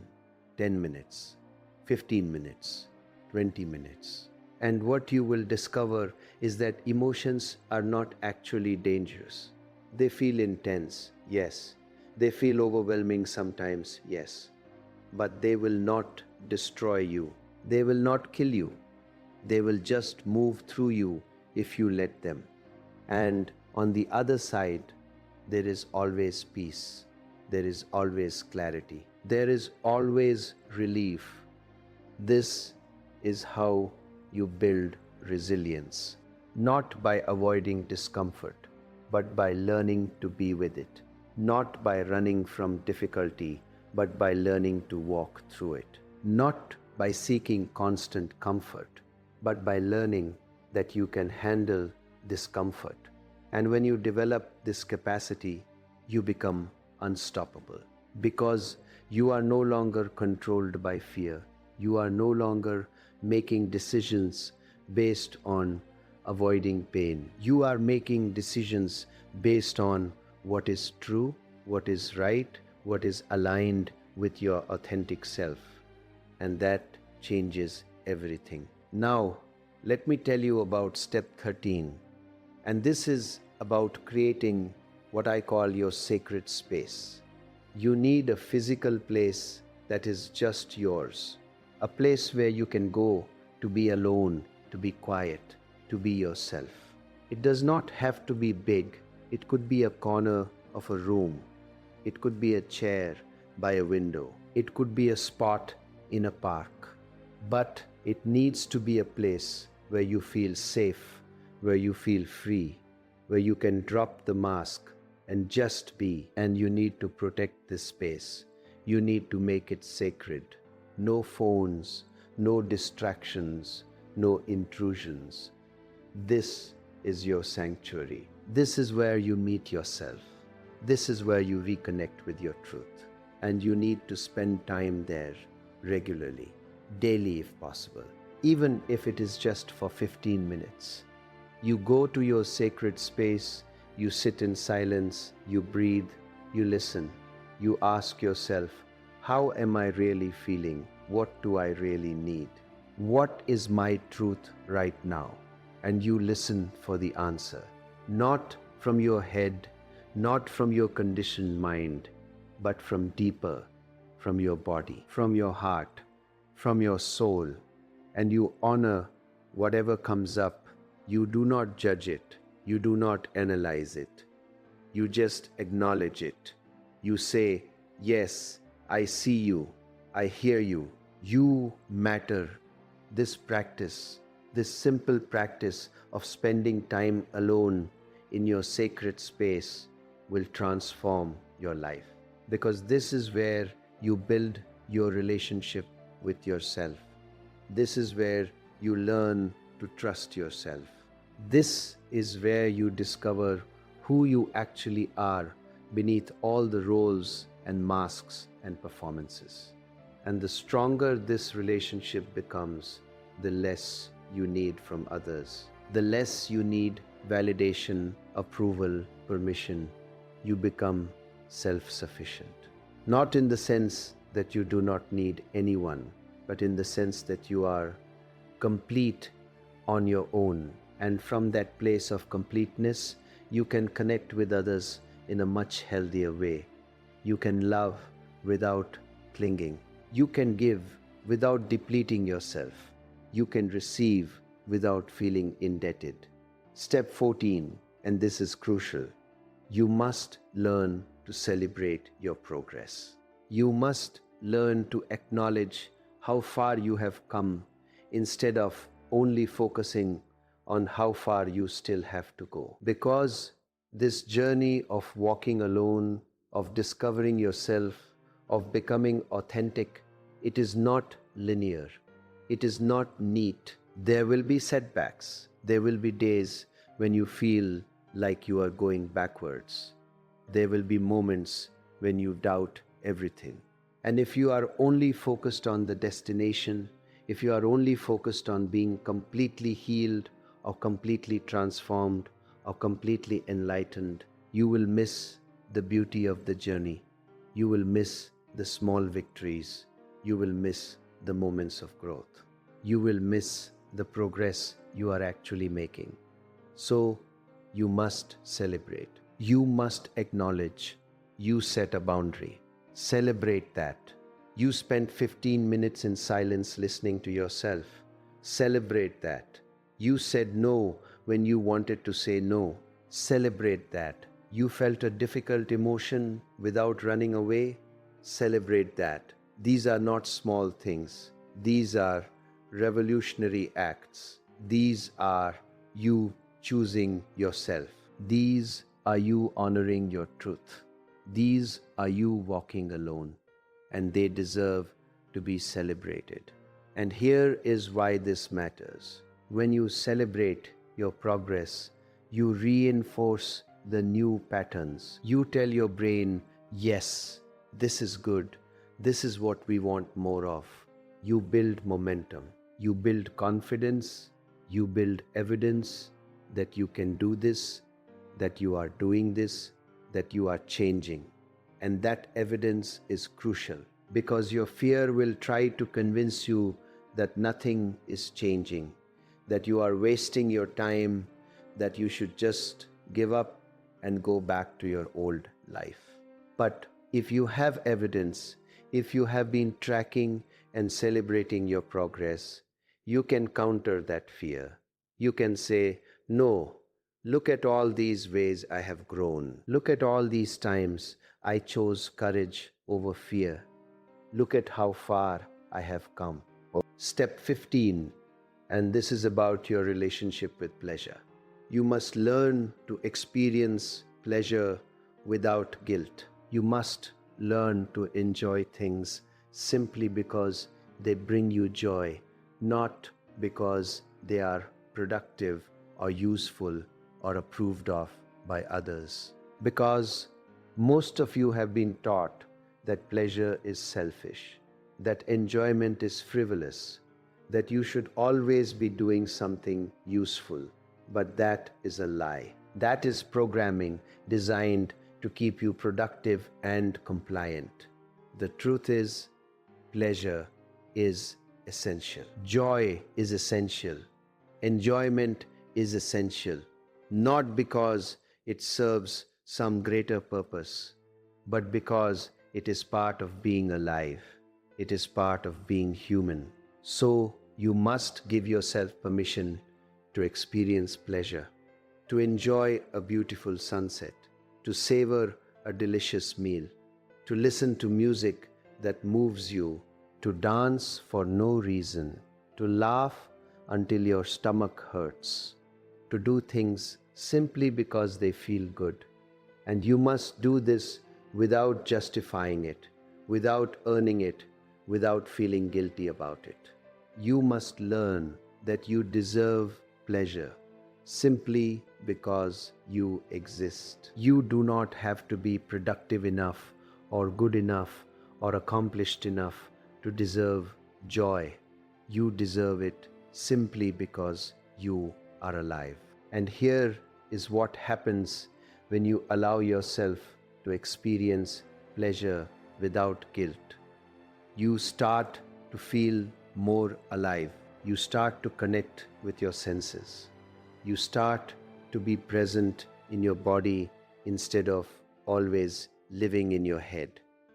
10 minutes, 15 minutes, 20 minutes. And what you will discover is that emotions are not actually dangerous. They feel intense, yes. They feel overwhelming sometimes, yes. But they will not destroy you. They will not kill you. They will just move through you if you let them. And on the other side, there is always peace. There is always clarity. There is always relief. This is how you build resilience, not by avoiding discomfort, but by learning to be with it, not by running from difficulty, but by learning to walk through it, not by seeking constant comfort, but by learning that you can handle discomfort. And when you develop this capacity, you become unstoppable because you are no longer controlled by fear. You are no longer making decisions based on avoiding pain. You are making decisions based on what is true, what is right, what is aligned with your authentic self. And that changes everything. Now, let me tell you about step 13. And this is about creating what I call your sacred space. You need a physical place that is just yours, a place where you can go to be alone, to be quiet, to be yourself. It does not have to be big. It could be a corner of a room. It could be a chair by a window. It could be a spot in a park. But it needs to be a place where you feel safe, where you feel free, where you can drop the mask and just be. And you need to protect this space. You need to make it sacred. No phones, no distractions, no intrusions. This is your sanctuary. This is where you meet yourself. This is where you reconnect with your truth. And you need to spend time there regularly, daily if possible, even if it is just for 15 minutes. You go to your sacred space, you sit in silence, you breathe, you listen. You ask yourself, how am I really feeling? What do I really need? what is my truth right now? And you listen for the answer, not from your head, not from your conditioned mind, but from deeper, from your body, from your heart, from your soul. And you honor whatever comes up. You do not judge it. You do not analyze it. You just acknowledge it. You say, yes, I see you. I hear you. You matter. This practice, this simple practice of spending time alone in your sacred space will transform your life. Because this is where you build your relationship with yourself. This is where you learn to trust yourself. This is where you discover who you actually are beneath all the roles and masks and performances. And the stronger this relationship becomes, the less you need from others. The less you need validation, approval, permission. You become self-sufficient. Not in the sense that you do not need anyone, but in the sense that you are complete on your own. And from that place of completeness, you can connect with others in a much healthier way. You can love without clinging. You can give without depleting yourself. You can receive without feeling indebted. Step 14, and this is crucial. You must learn to celebrate your progress. You must learn to acknowledge how far you have come instead of only focusing on how far you still have to go. Because this journey of walking alone, of discovering yourself, of becoming authentic, it is not linear. It is not neat. There will be setbacks. There will be days when you feel like you are going backwards. There will be moments when you doubt everything. And if you are only focused on the destination, if you are only focused on being completely healed or completely transformed or completely enlightened, you will miss the beauty of the journey. You will miss the small victories. You will miss the moments of growth. You will miss the progress you are actually making. So you must celebrate. You must acknowledge. You set a boundary. Celebrate that. You spent 15 minutes in silence listening to yourself. Celebrate that. You said no when you wanted to say no. Celebrate that. You felt a difficult emotion without running away. Celebrate that. These are not small things. These are revolutionary acts. These are you choosing yourself. These are you honoring your truth. These are you walking alone, and they deserve to be celebrated. And here is why this matters. When you celebrate your progress, you reinforce the new patterns. You tell your brain, yes, this is good. This is what we want more of. You build momentum. You build confidence. You build evidence that you can do this, that you are doing this, that you are changing. And that evidence is crucial because your fear will try to convince you that nothing is changing, that you are wasting your time, that you should just give up and go back to your old life. But if you have evidence, if you have been tracking and celebrating your progress, you can counter that fear. You can say, no, look at all these ways I have grown. Look at all these times I chose courage over fear. Look at how far I have come. Step 15, and this is about your relationship with pleasure. You must learn to experience pleasure without guilt. You must learn to enjoy things simply because they bring you joy, not because they are productive or useful or approved of by others. Because most of you have been taught that pleasure is selfish, that enjoyment is frivolous, that you should always be doing something useful. But that is a lie. That is programming designed to keep you productive and compliant. The truth is, pleasure is essential. Joy is essential. Enjoyment is essential, not because it serves some greater purpose, but because it is part of being alive. It is part of being human. So you must give yourself permission to experience pleasure, to enjoy a beautiful sunset, to savor a delicious meal, to listen to music that moves you, to dance for no reason, to laugh until your stomach hurts, to do things simply because they feel good. And you must do this without justifying it, without earning it, without feeling guilty about it. You must learn that you deserve pleasure simply because you exist. You do not have to be productive enough or good enough or accomplished enough to deserve joy. You deserve it simply because you are alive. And here is what happens when you allow yourself to experience pleasure without guilt. You start to feel more alive. You start to connect with your senses. You start to be present in your body instead of always living in your head.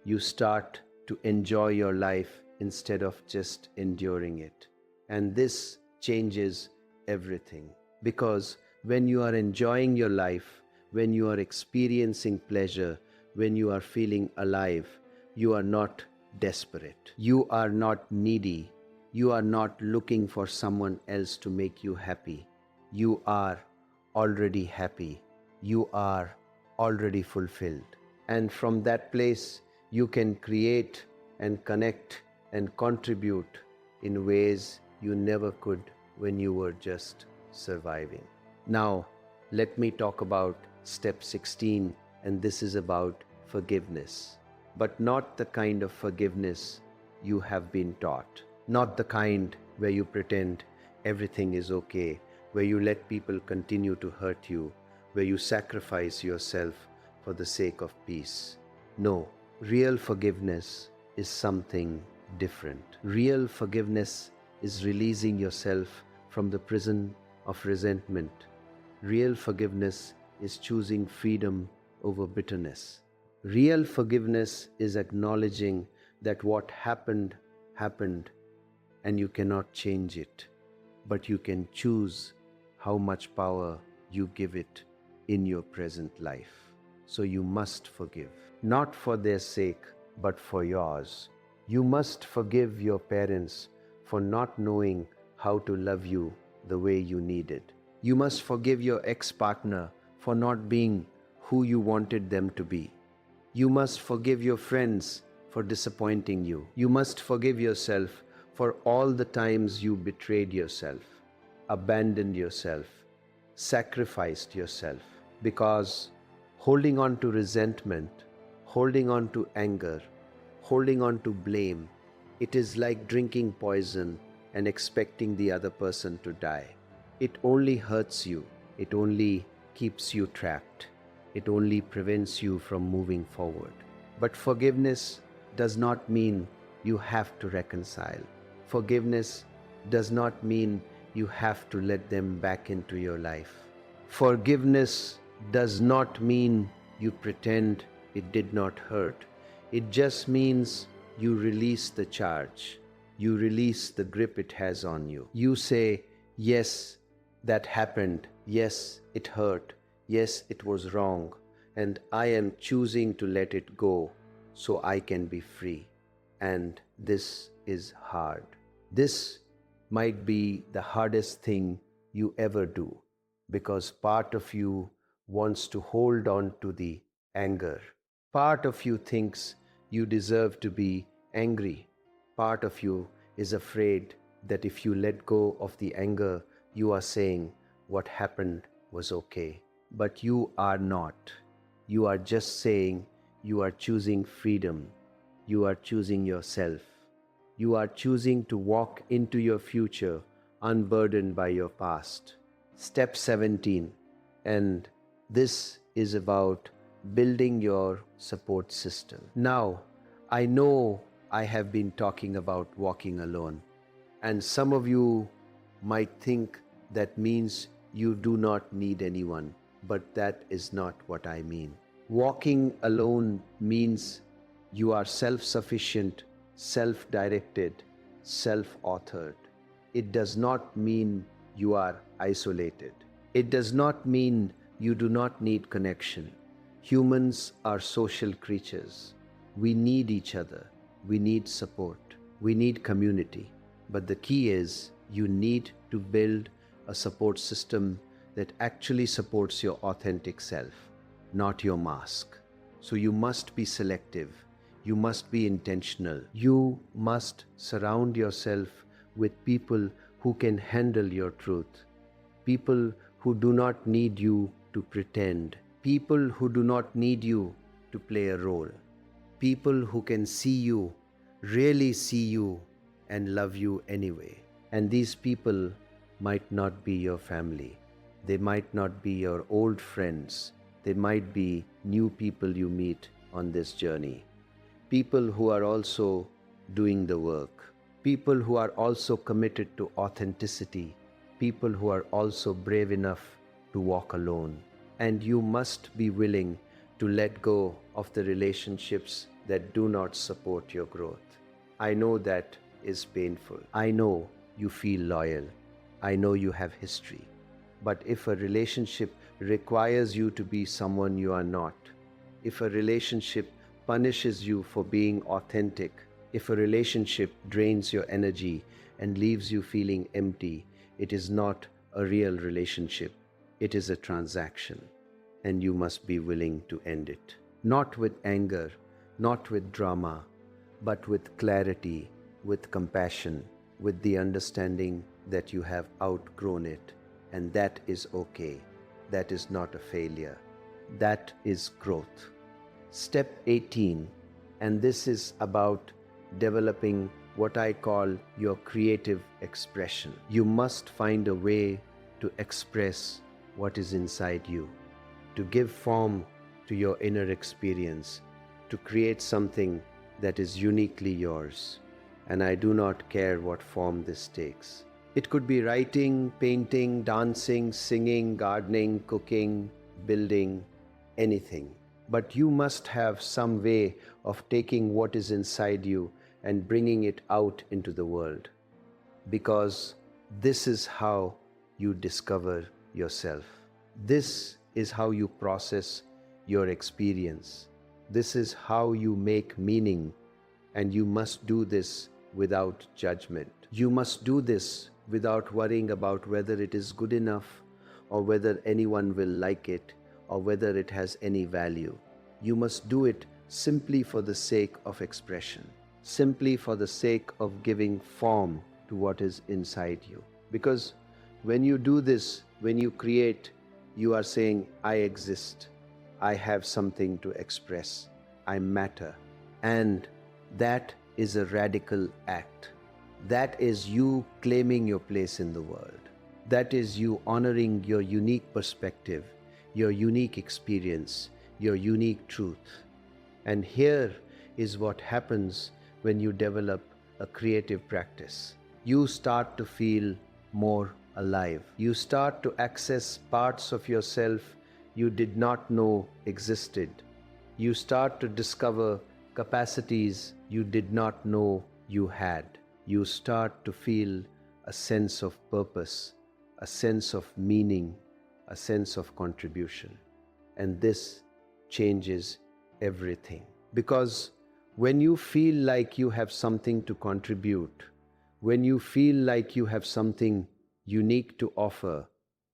You start to enjoy your life instead of just enduring it. And this changes everything. Because when you are enjoying your life, when you are experiencing pleasure, when you are feeling alive, you are not desperate. You are not needy. You are not looking for someone else to make you happy. You are already happy. You are already fulfilled. And from that place, you can create and connect and contribute in ways you never could when you were just surviving. Now, let me talk about step 16, and this is about forgiveness. But not the kind of forgiveness you have been taught. Not the kind where you pretend everything is okay, where you let people continue to hurt you, where you sacrifice yourself for the sake of peace. No, real forgiveness is something different. Real forgiveness is releasing yourself from the prison of resentment. Real forgiveness is choosing freedom over bitterness. Real forgiveness is acknowledging that what happened, happened, and you cannot change it, but you can choose how much power you give it in your present life. So you must forgive, not for their sake, but for yours. You must forgive your parents for not knowing how to love you the way you needed. You must forgive your ex-partner for not being who you wanted them to be. You must forgive your friends for disappointing you. You must forgive yourself for all the times you betrayed yourself, abandoned yourself, sacrificed yourself. Because holding on to resentment, holding on to anger, holding on to blame, it is like drinking poison and expecting the other person to die. It only hurts you. It only keeps you trapped. It only prevents you from moving forward. But forgiveness does not mean you have to reconcile. Forgiveness does not mean you have to let them back into your life. Forgiveness does not mean you pretend it did not hurt. It just means you release the charge. You release the grip it has on you. You say, yes, that happened. Yes, it hurt. Yes, it was wrong. And I am choosing to let it go so I can be free. And this is hard. This might be the hardest thing you ever do, because part of you wants to hold on to the anger. Part of you thinks you deserve to be angry. Part of you is afraid that if you let go of the anger, you are saying what happened was okay. But you are not. You are just saying you are choosing freedom. You are choosing yourself. You are choosing to walk into your future unburdened by your past. Step 17. And this is about building your support system. Now, I know I have been talking about walking alone, And some of you might think that means you do not need anyone, but that is not what I mean. Walking alone means you are self sufficient, self directed, self authored. It does not mean you are isolated. It does not mean you do not need connection. Humans are social creatures. We need each other. We need support. We need community. But the key is you need to build a support system that actually supports your authentic self, not your mask. So you must be selective. You must be intentional. You must surround yourself with people who can handle your truth. People who do not need you to pretend. People who do not need you to play a role. People who can see you, really see you, and love you anyway. And these people might not be your family. They might not be your old friends. They might be new people you meet on this journey. People who are also doing the work. People who are also committed to authenticity. People who are also brave enough to walk alone. And you must be willing to let go of the relationships that do not support your growth. I know that is painful. I know you feel loyal. I know you have history. But if a relationship requires you to be someone you are not, if a relationship punishes you for being authentic, if a relationship drains your energy and leaves you feeling empty, it is not a real relationship. It is a transaction, and you must be willing to end it. Not with anger, not with drama, but with clarity, with compassion, with the understanding that you have outgrown it, and that is okay. That is not a failure. That is growth. Step 18, and this is about developing what I call your creative expression. You must find a way to express what is inside you, to give form to your inner experience, to create something that is uniquely yours. And I do not care what form this takes. It could be writing, painting, dancing, singing, gardening, cooking, building, anything. But you must have some way of taking what is inside you and bringing it out into the world. Because this is how you discover yourself. This is how you process your experience. This is how you make meaning, and you must do this without judgment. You must do this without worrying about whether it is good enough or whether anyone will like it or whether it has any value. You must do it simply for the sake of expression, simply for the sake of giving form to what is inside you. Because when you do this, when you create, you are saying, I exist, I have something to express, I matter. And that is a radical act. That is you claiming your place in the world. That is you honoring your unique perspective, your unique experience, your unique truth. And here is what happens when you develop a creative practice. You start to feel more alive. You start to access parts of yourself you did not know existed. You start to discover capacities you did not know you had. You start to feel a sense of purpose, a sense of meaning, a sense of contribution. And this changes everything. Because when you feel like you have something to contribute, when you feel like you have something unique to offer,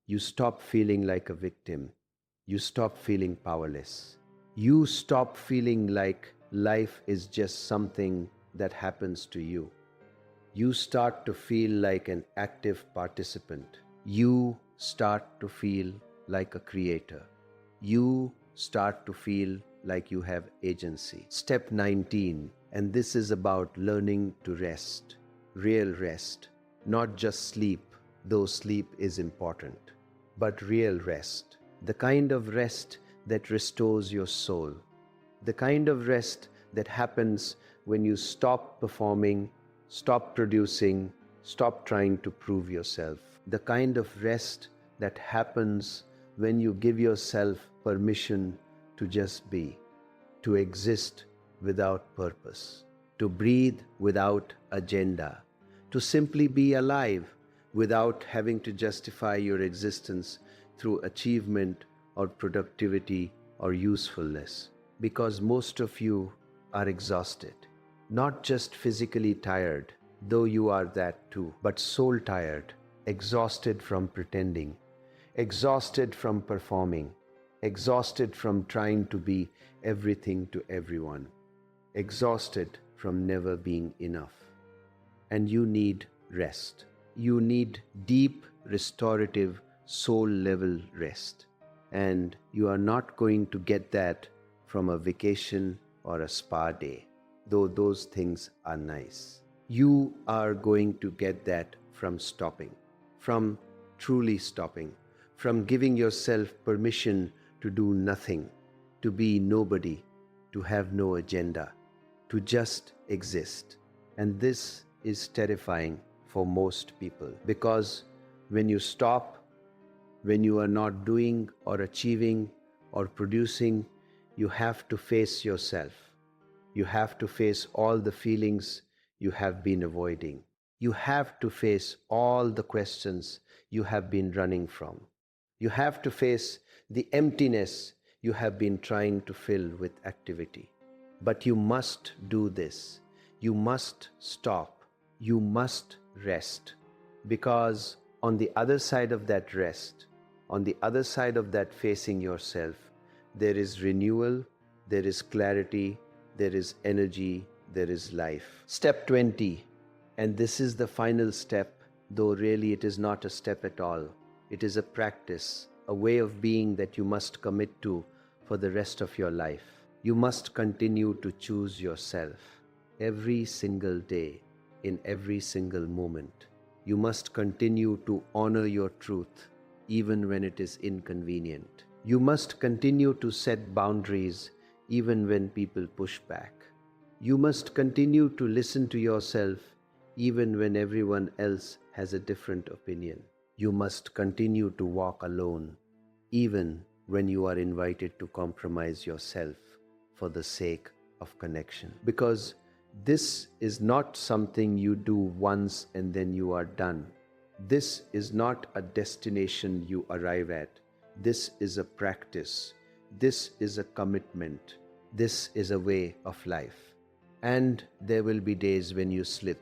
you stop feeling like a victim. You stop feeling powerless. You stop feeling like life is just something that happens to you. You start to feel like an active participant. You start to feel like a creator. You start to feel like you have agency. Step 19, and this is about learning to rest. Real rest, not just sleep, though sleep is important, but real rest. The kind of rest that restores your soul. The kind of rest that happens when you stop performing, stop producing, Stop trying to prove yourself. The kind of rest that happens when you give yourself permission to just be, to exist without purpose, to breathe without agenda, to simply be alive without having to justify your existence through achievement or productivity or usefulness. Because most of you are exhausted, not just physically tired, though you are that too, but soul tired, exhausted from pretending, exhausted from performing, exhausted from trying to be everything to everyone, exhausted from never being enough. And you need rest. You need deep, restorative, soul level rest. And you are not going to get that from a vacation or a spa day, though those things are nice. You are going to get that from stopping, from truly stopping, from giving yourself permission to do nothing, to be nobody, to have no agenda, to just exist. And this is terrifying for most people, because when you stop, when you are not doing or achieving or producing, you have to face yourself. You have to face all the feelings you have been avoiding. You have to face all the questions you have been running from. You have to face the emptiness you have been trying to fill with activity. But you must do this. You must stop. You must rest. Because on the other side of that rest, on the other side of that facing yourself, there is renewal, there is clarity, there is energy, there is life. Step 20, and this is the final step, though really it is not a step at all. It is a practice, a way of being that you must commit to for the rest of your life. You must continue to choose yourself every single day, in every single moment. You must continue to honor your truth, even when it is inconvenient. You must continue to set boundaries, even when people push back. You must continue to listen to yourself, even when everyone else has a different opinion. You must continue to walk alone, even when you are invited to compromise yourself for the sake of connection. Because this is not something you do once and then you are done. This is not a destination you arrive at. This is a practice. This is a commitment. This is a way of life. And there will be days when you slip.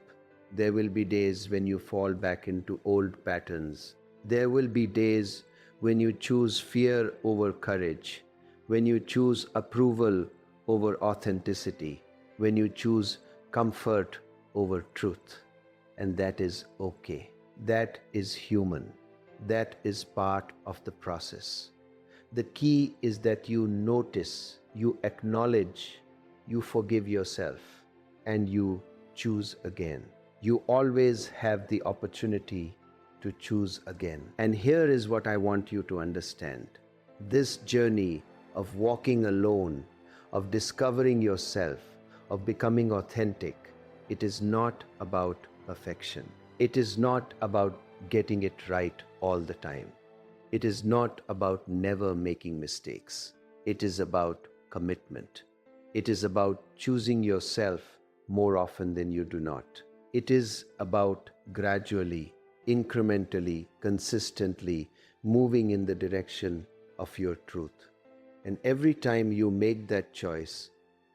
There will be days when you fall back into old patterns. There will be days when you choose fear over courage, when you choose approval over authenticity, when you choose comfort over truth. And that is okay. That is human. That is part of the process. The key is that you notice, you acknowledge, you forgive yourself, and you choose again. You always have the opportunity to choose again. And here is what I want you to understand. This journey of walking alone, of discovering yourself, of becoming authentic, it is not about perfection. It is not about getting it right all the time. It is not about never making mistakes. It is about commitment. It is about choosing yourself more often than you do not. It is about gradually, incrementally, consistently moving in the direction of your truth. And every time you make that choice,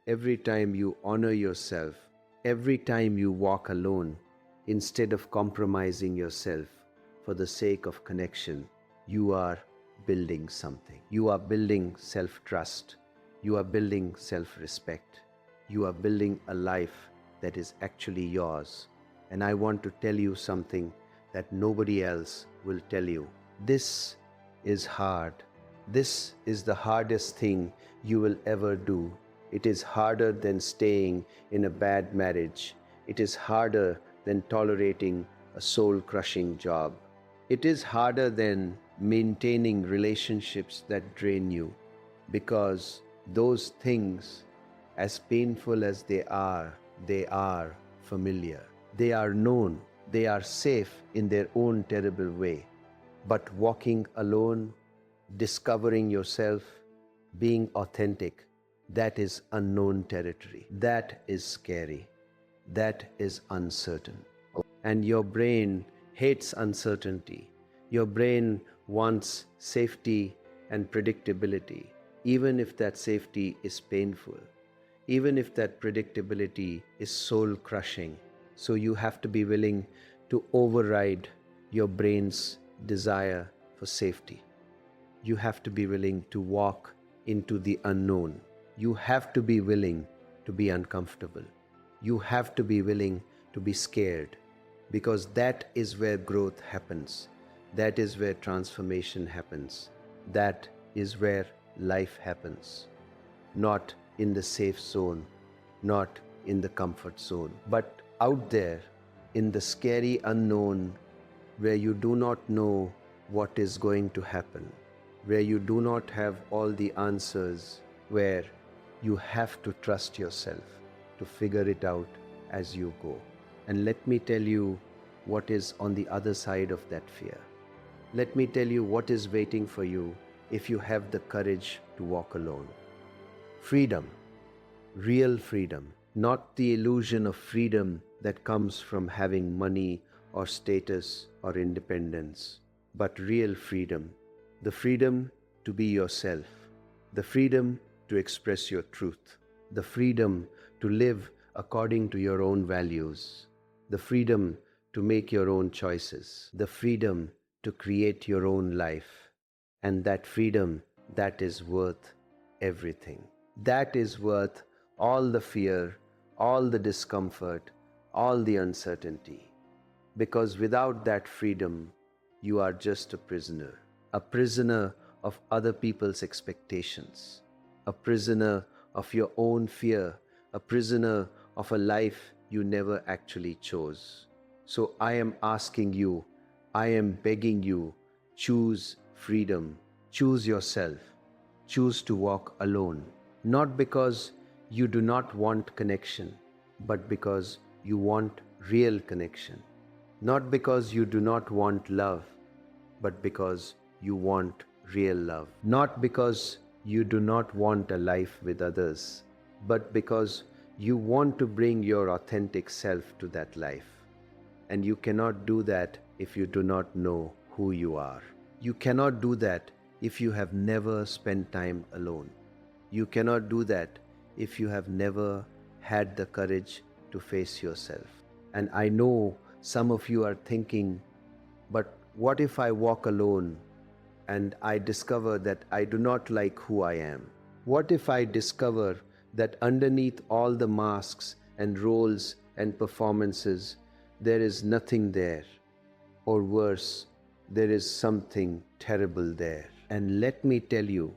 every time you honor yourself, every time you walk alone, instead of compromising yourself for the sake of connection, you are building something. You are building self-trust. You are building self-respect. You are building a life that is actually yours. And I want to tell you something that nobody else will tell you. This is hard. This is the hardest thing you will ever do. It is harder than staying in a bad marriage. It is harder than tolerating a soul-crushing job. It is harder than maintaining relationships that drain you, because those things, as painful as they are familiar. They are known. They are safe in their own terrible way. But walking alone, discovering yourself, being authentic, that is unknown territory. That is scary. That is uncertain. And your brain hates uncertainty. Your brain wants safety and predictability, even if that safety is painful, even if that predictability is soul crushing. So you have to be willing to override your brain's desire for safety. You have to be willing to walk into the unknown. You have to be willing to be uncomfortable. You have to be willing to be scared, because that is where growth happens. That is where transformation happens. That is where life happens. Not in the safe zone, not in the comfort zone, but out there in the scary unknown, where you do not know what is going to happen, where you do not have all the answers, where you have to trust yourself to figure it out as you go. And let me tell you what is on the other side of that fear. Let me tell you what is waiting for you if you have the courage to walk alone. Freedom, real freedom, not the illusion of freedom that comes from having money or status or independence, but real freedom, the freedom to be yourself, the freedom to express your truth, the freedom to live according to your own values, the freedom to make your own choices, the freedom to create your own life. And that freedom, that is worth everything. That is worth all the fear, all the discomfort, all the uncertainty. Because without that freedom, you are just a prisoner of other people's expectations, a prisoner of your own fear, a prisoner of a life you never actually chose. So I am asking you, I am begging you, choose freedom, choose yourself, choose to walk alone, not because you do not want connection, but because you want real connection, not because you do not want love, but because you want real love, not because you do not want a life with others, but because you want to bring your authentic self to that life. And you cannot do that if you do not know who you are. You cannot do that if you have never spent time alone. You cannot do that if you have never had the courage to face yourself. And I know some of you are thinking, but what if I walk alone and I discover that I do not like who I am? What if I discover that underneath all the masks and roles and performances, there is nothing there, or worse, there is something terrible there? And let me tell you,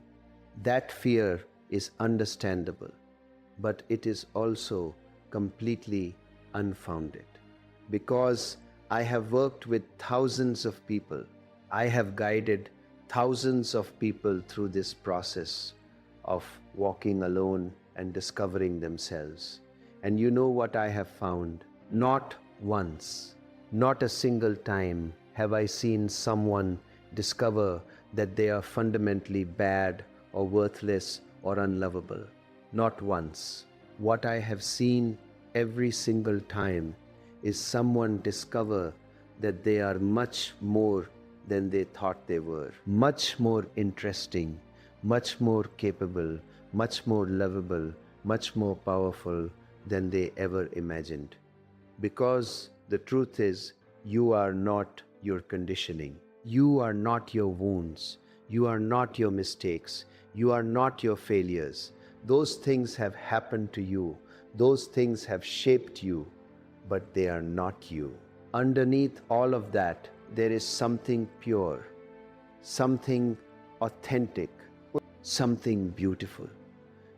that fear is understandable, but it is also completely unfounded. Because I have worked with thousands of people, I have guided thousands of people through this process of walking alone and discovering themselves. And you know what I have found? Not once, not a single time have I seen someone discover that they are fundamentally bad or worthless or unlovable. Not once. What I have seen every single time is someone discover that they are much more than they thought they were, much more interesting, much more capable, much more lovable, much more powerful than they ever imagined. Because the truth is, you are not your conditioning. You are not your wounds. You are not your mistakes. You are not your failures. Those things have happened to you. Those things have shaped you, but they are not you. Underneath all of that, there is something pure, something authentic, something beautiful,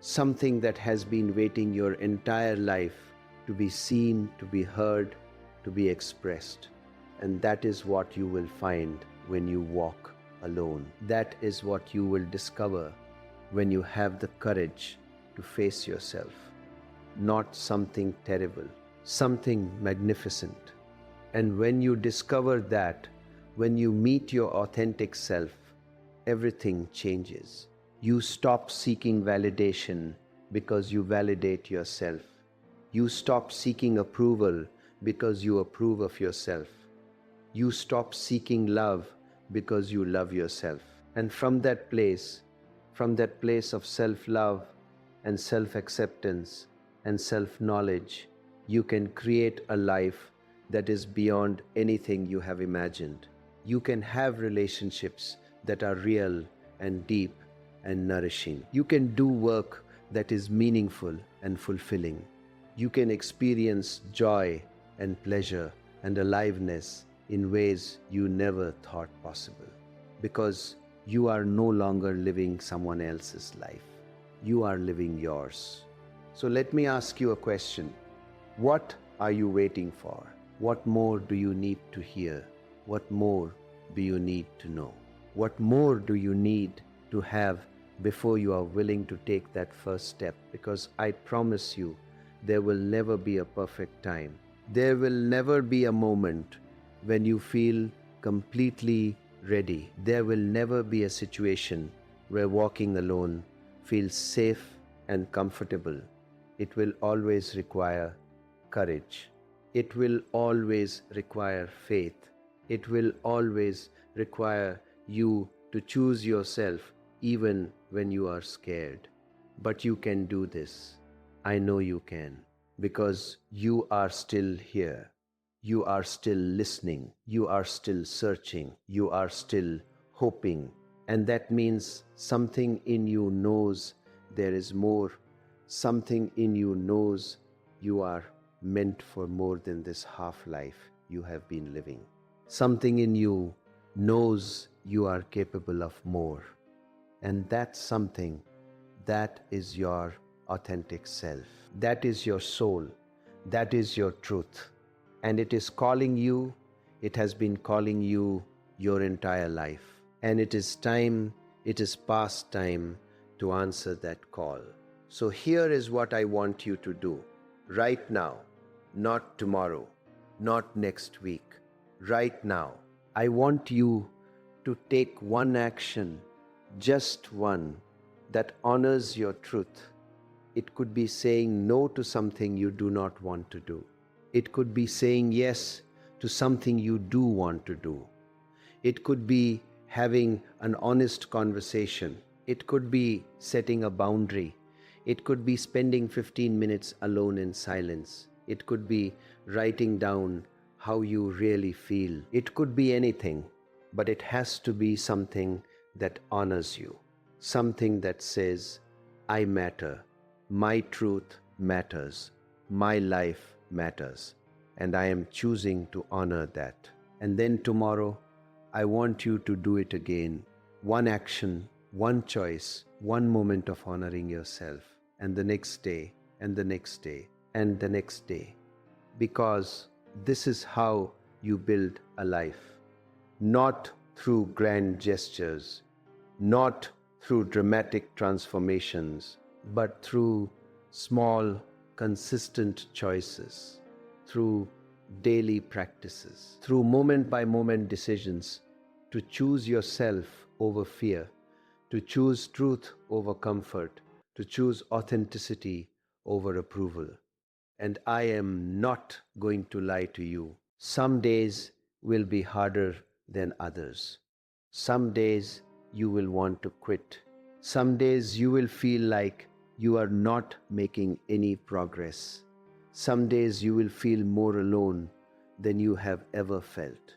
something that has been waiting your entire life to be seen, to be heard, to be expressed. And that is what you will find when you walk alone. That is what you will discover when you have the courage to face yourself. Not something terrible, something magnificent. And when you discover that, when you meet your authentic self, everything changes. You stop seeking validation because you validate yourself. You stop seeking approval because you approve of yourself. You stop seeking love because you love yourself. And from that place of self-love and self-acceptance and self-knowledge, you can create a life that is beyond anything you have imagined. You can have relationships that are real and deep and nourishing. You can do work that is meaningful and fulfilling. You can experience joy and pleasure and aliveness in ways you never thought possible, because you are no longer living someone else's life. You are living yours. So let me ask you a question. What are you waiting for? What more do you need to hear? What more do you need to know? What more do you need to have before you are willing to take that first step? Because I promise you, there will never be a perfect time. There will never be a moment when you feel completely ready. There will never be a situation where walking alone feels safe and comfortable. It will always require courage. It will always require faith. It will always require you to choose yourself even when you are scared. But you can do this. I know you can, because you are still here. You are still listening. You are still searching. You are still hoping. And that means something in you knows there is more. Something in you knows you are meant for more than this half-life you have been living. Something in you knows you are capable of more. And that something, that is your authentic self. That is your soul. That is your truth. And it is calling you, it has been calling you your entire life. And it is past time to answer that call. So here is what I want you to do. Right now, not tomorrow, not next week. Right now, I want you to take one action, just one, that honors your truth. It could be saying no to something you do not want to do. It could be saying yes to something you do want to do. It could be having an honest conversation. It could be setting a boundary. It could be spending 15 minutes alone in silence. It could be writing down how you really feel. It could be anything, but it has to be something that honors you. Something that says, I matter. My truth matters. My life matters. And I am choosing to honor that. And then tomorrow, I want you to do it again. One action, one choice, one moment of honoring yourself. And the next day, and the next day, and the next day. Because this is how you build a life. Not through grand gestures, not through dramatic transformations, but through small, consistent choices, through daily practices, through moment-by-moment decisions to choose yourself over fear, to choose truth over comfort, to choose authenticity over approval. And I am not going to lie to you. Some days will be harder than others. Some days you will want to quit. Some days you will feel like you are not making any progress. Some days you will feel more alone than you have ever felt.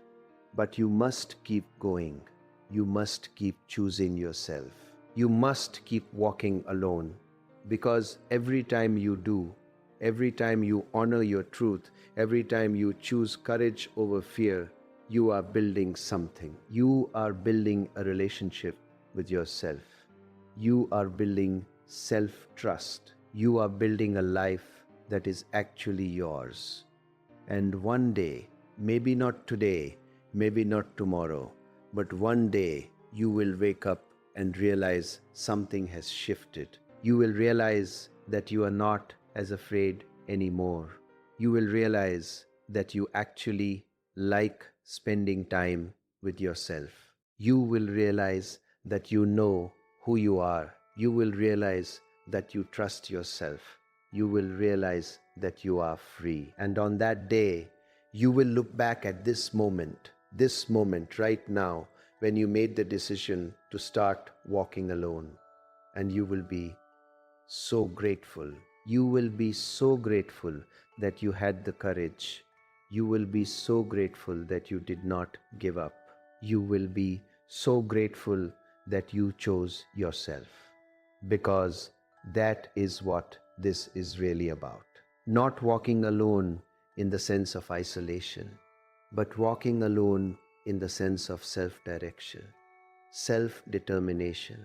But you must keep going. You must keep choosing yourself. You must keep walking alone. Because every time you do, every time you honor your truth, every time you choose courage over fear, you are building something. You are building a relationship with yourself. You are building self-trust. You are building a life that is actually yours. And one day, maybe not today, maybe not tomorrow, but one day you will wake up and realize something has shifted. You will realize that you are not as afraid anymore. You will realize that you actually like spending time with yourself. You will realize that you know who you are. You will realize that you trust yourself. You will realize that you are free. And on that day, you will look back at this moment right now, when you made the decision to start walking alone, and you will be so grateful. You will be so grateful that you had the courage. You will be so grateful that you did not give up. You will be so grateful that you chose yourself, because that is what this is really about. Not walking alone in the sense of isolation, but walking alone in the sense of self-direction, self-determination,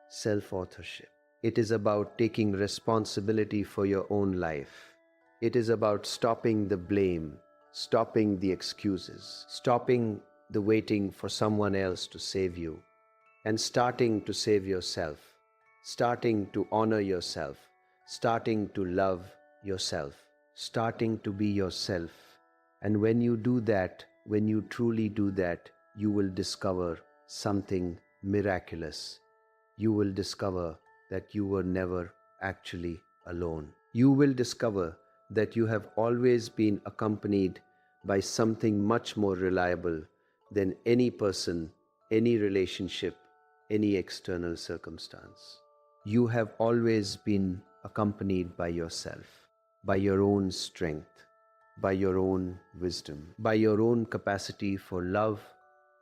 self-authorship. It is about taking responsibility for your own life. It is about stopping the blame, stopping the excuses, stopping the waiting for someone else to save you, and starting to save yourself, starting to honor yourself, starting to love yourself, starting to be yourself. And when you do that, when you truly do that, you will discover something miraculous. You will discover that you were never actually alone. You will discover that you have always been accompanied by something much more reliable than any person, any relationship, any external circumstance. You have always been accompanied by yourself, by your own strength, by your own wisdom, by your own capacity for love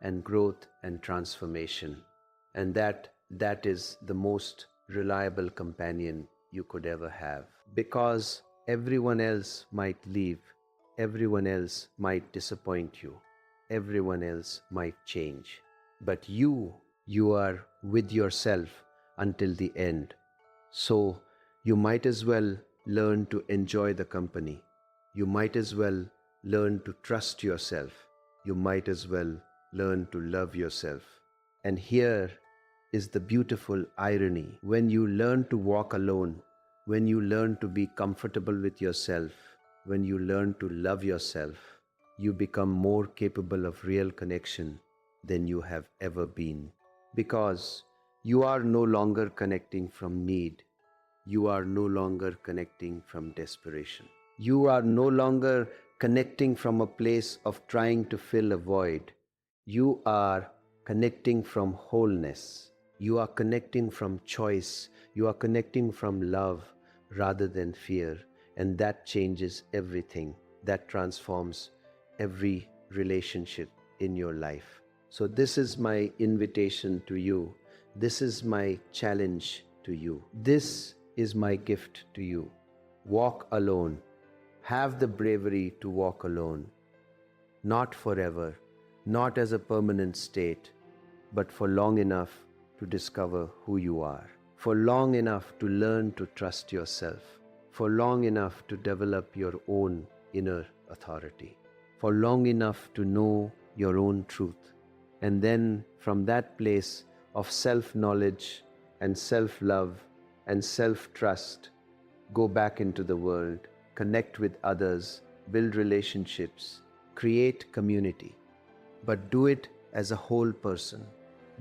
and growth and transformation. And that is the most reliable companion you could ever have. Because everyone else might leave, everyone else might disappoint you, everyone else might change. But you are with yourself until the end. So you might as well learn to enjoy the company. You might as well learn to trust yourself. You might as well learn to love yourself. And here is the beautiful irony. When you learn to walk alone, when you learn to be comfortable with yourself, when you learn to love yourself, you become more capable of real connection than you have ever been. Because you are no longer connecting from need. You are no longer connecting from desperation. You are no longer connecting from a place of trying to fill a void. You are connecting from wholeness. You are connecting from choice. You are connecting from love rather than fear. And that changes everything. That transforms every relationship in your life. So this is my invitation to you. This is my challenge to you. This is my gift to you. Walk alone. Have the bravery to walk alone. Not forever, not as a permanent state, but for long enough to discover who you are. For long enough to learn to trust yourself. For long enough to develop your own inner authority. For long enough to know your own truth. And then from that place of self-knowledge and self-love and self-trust, go back into the world, connect with others, build relationships, create community. But do it as a whole person.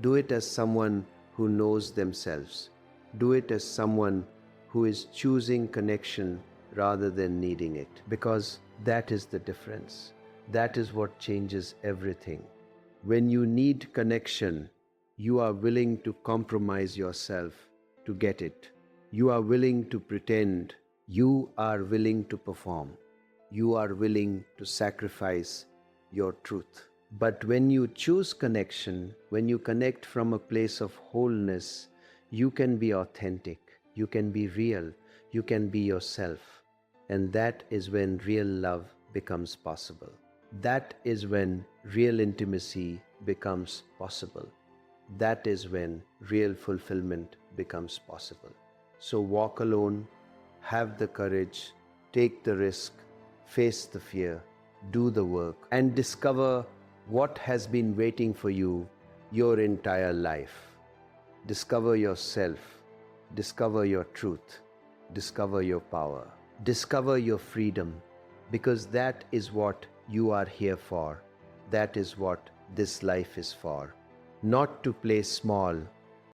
Do it as someone who knows themselves. Do it as someone who is choosing connection rather than needing it. Because that is the difference. That is what changes everything. When you need connection, you are willing to compromise yourself to get it. You are willing to pretend. You are willing to perform. You are willing to sacrifice your truth. But when you choose connection, when you connect from a place of wholeness, you can be authentic. You can be real. You can be yourself. And that is when real love becomes possible. That is when real intimacy becomes possible. That is when real fulfillment becomes possible. So walk alone, have the courage, take the risk, face the fear, do the work, and discover what has been waiting for you your entire life. Discover yourself, discover your truth, discover your power, discover your freedom, because that is what you are here for. That is what this life is for. Not to play small,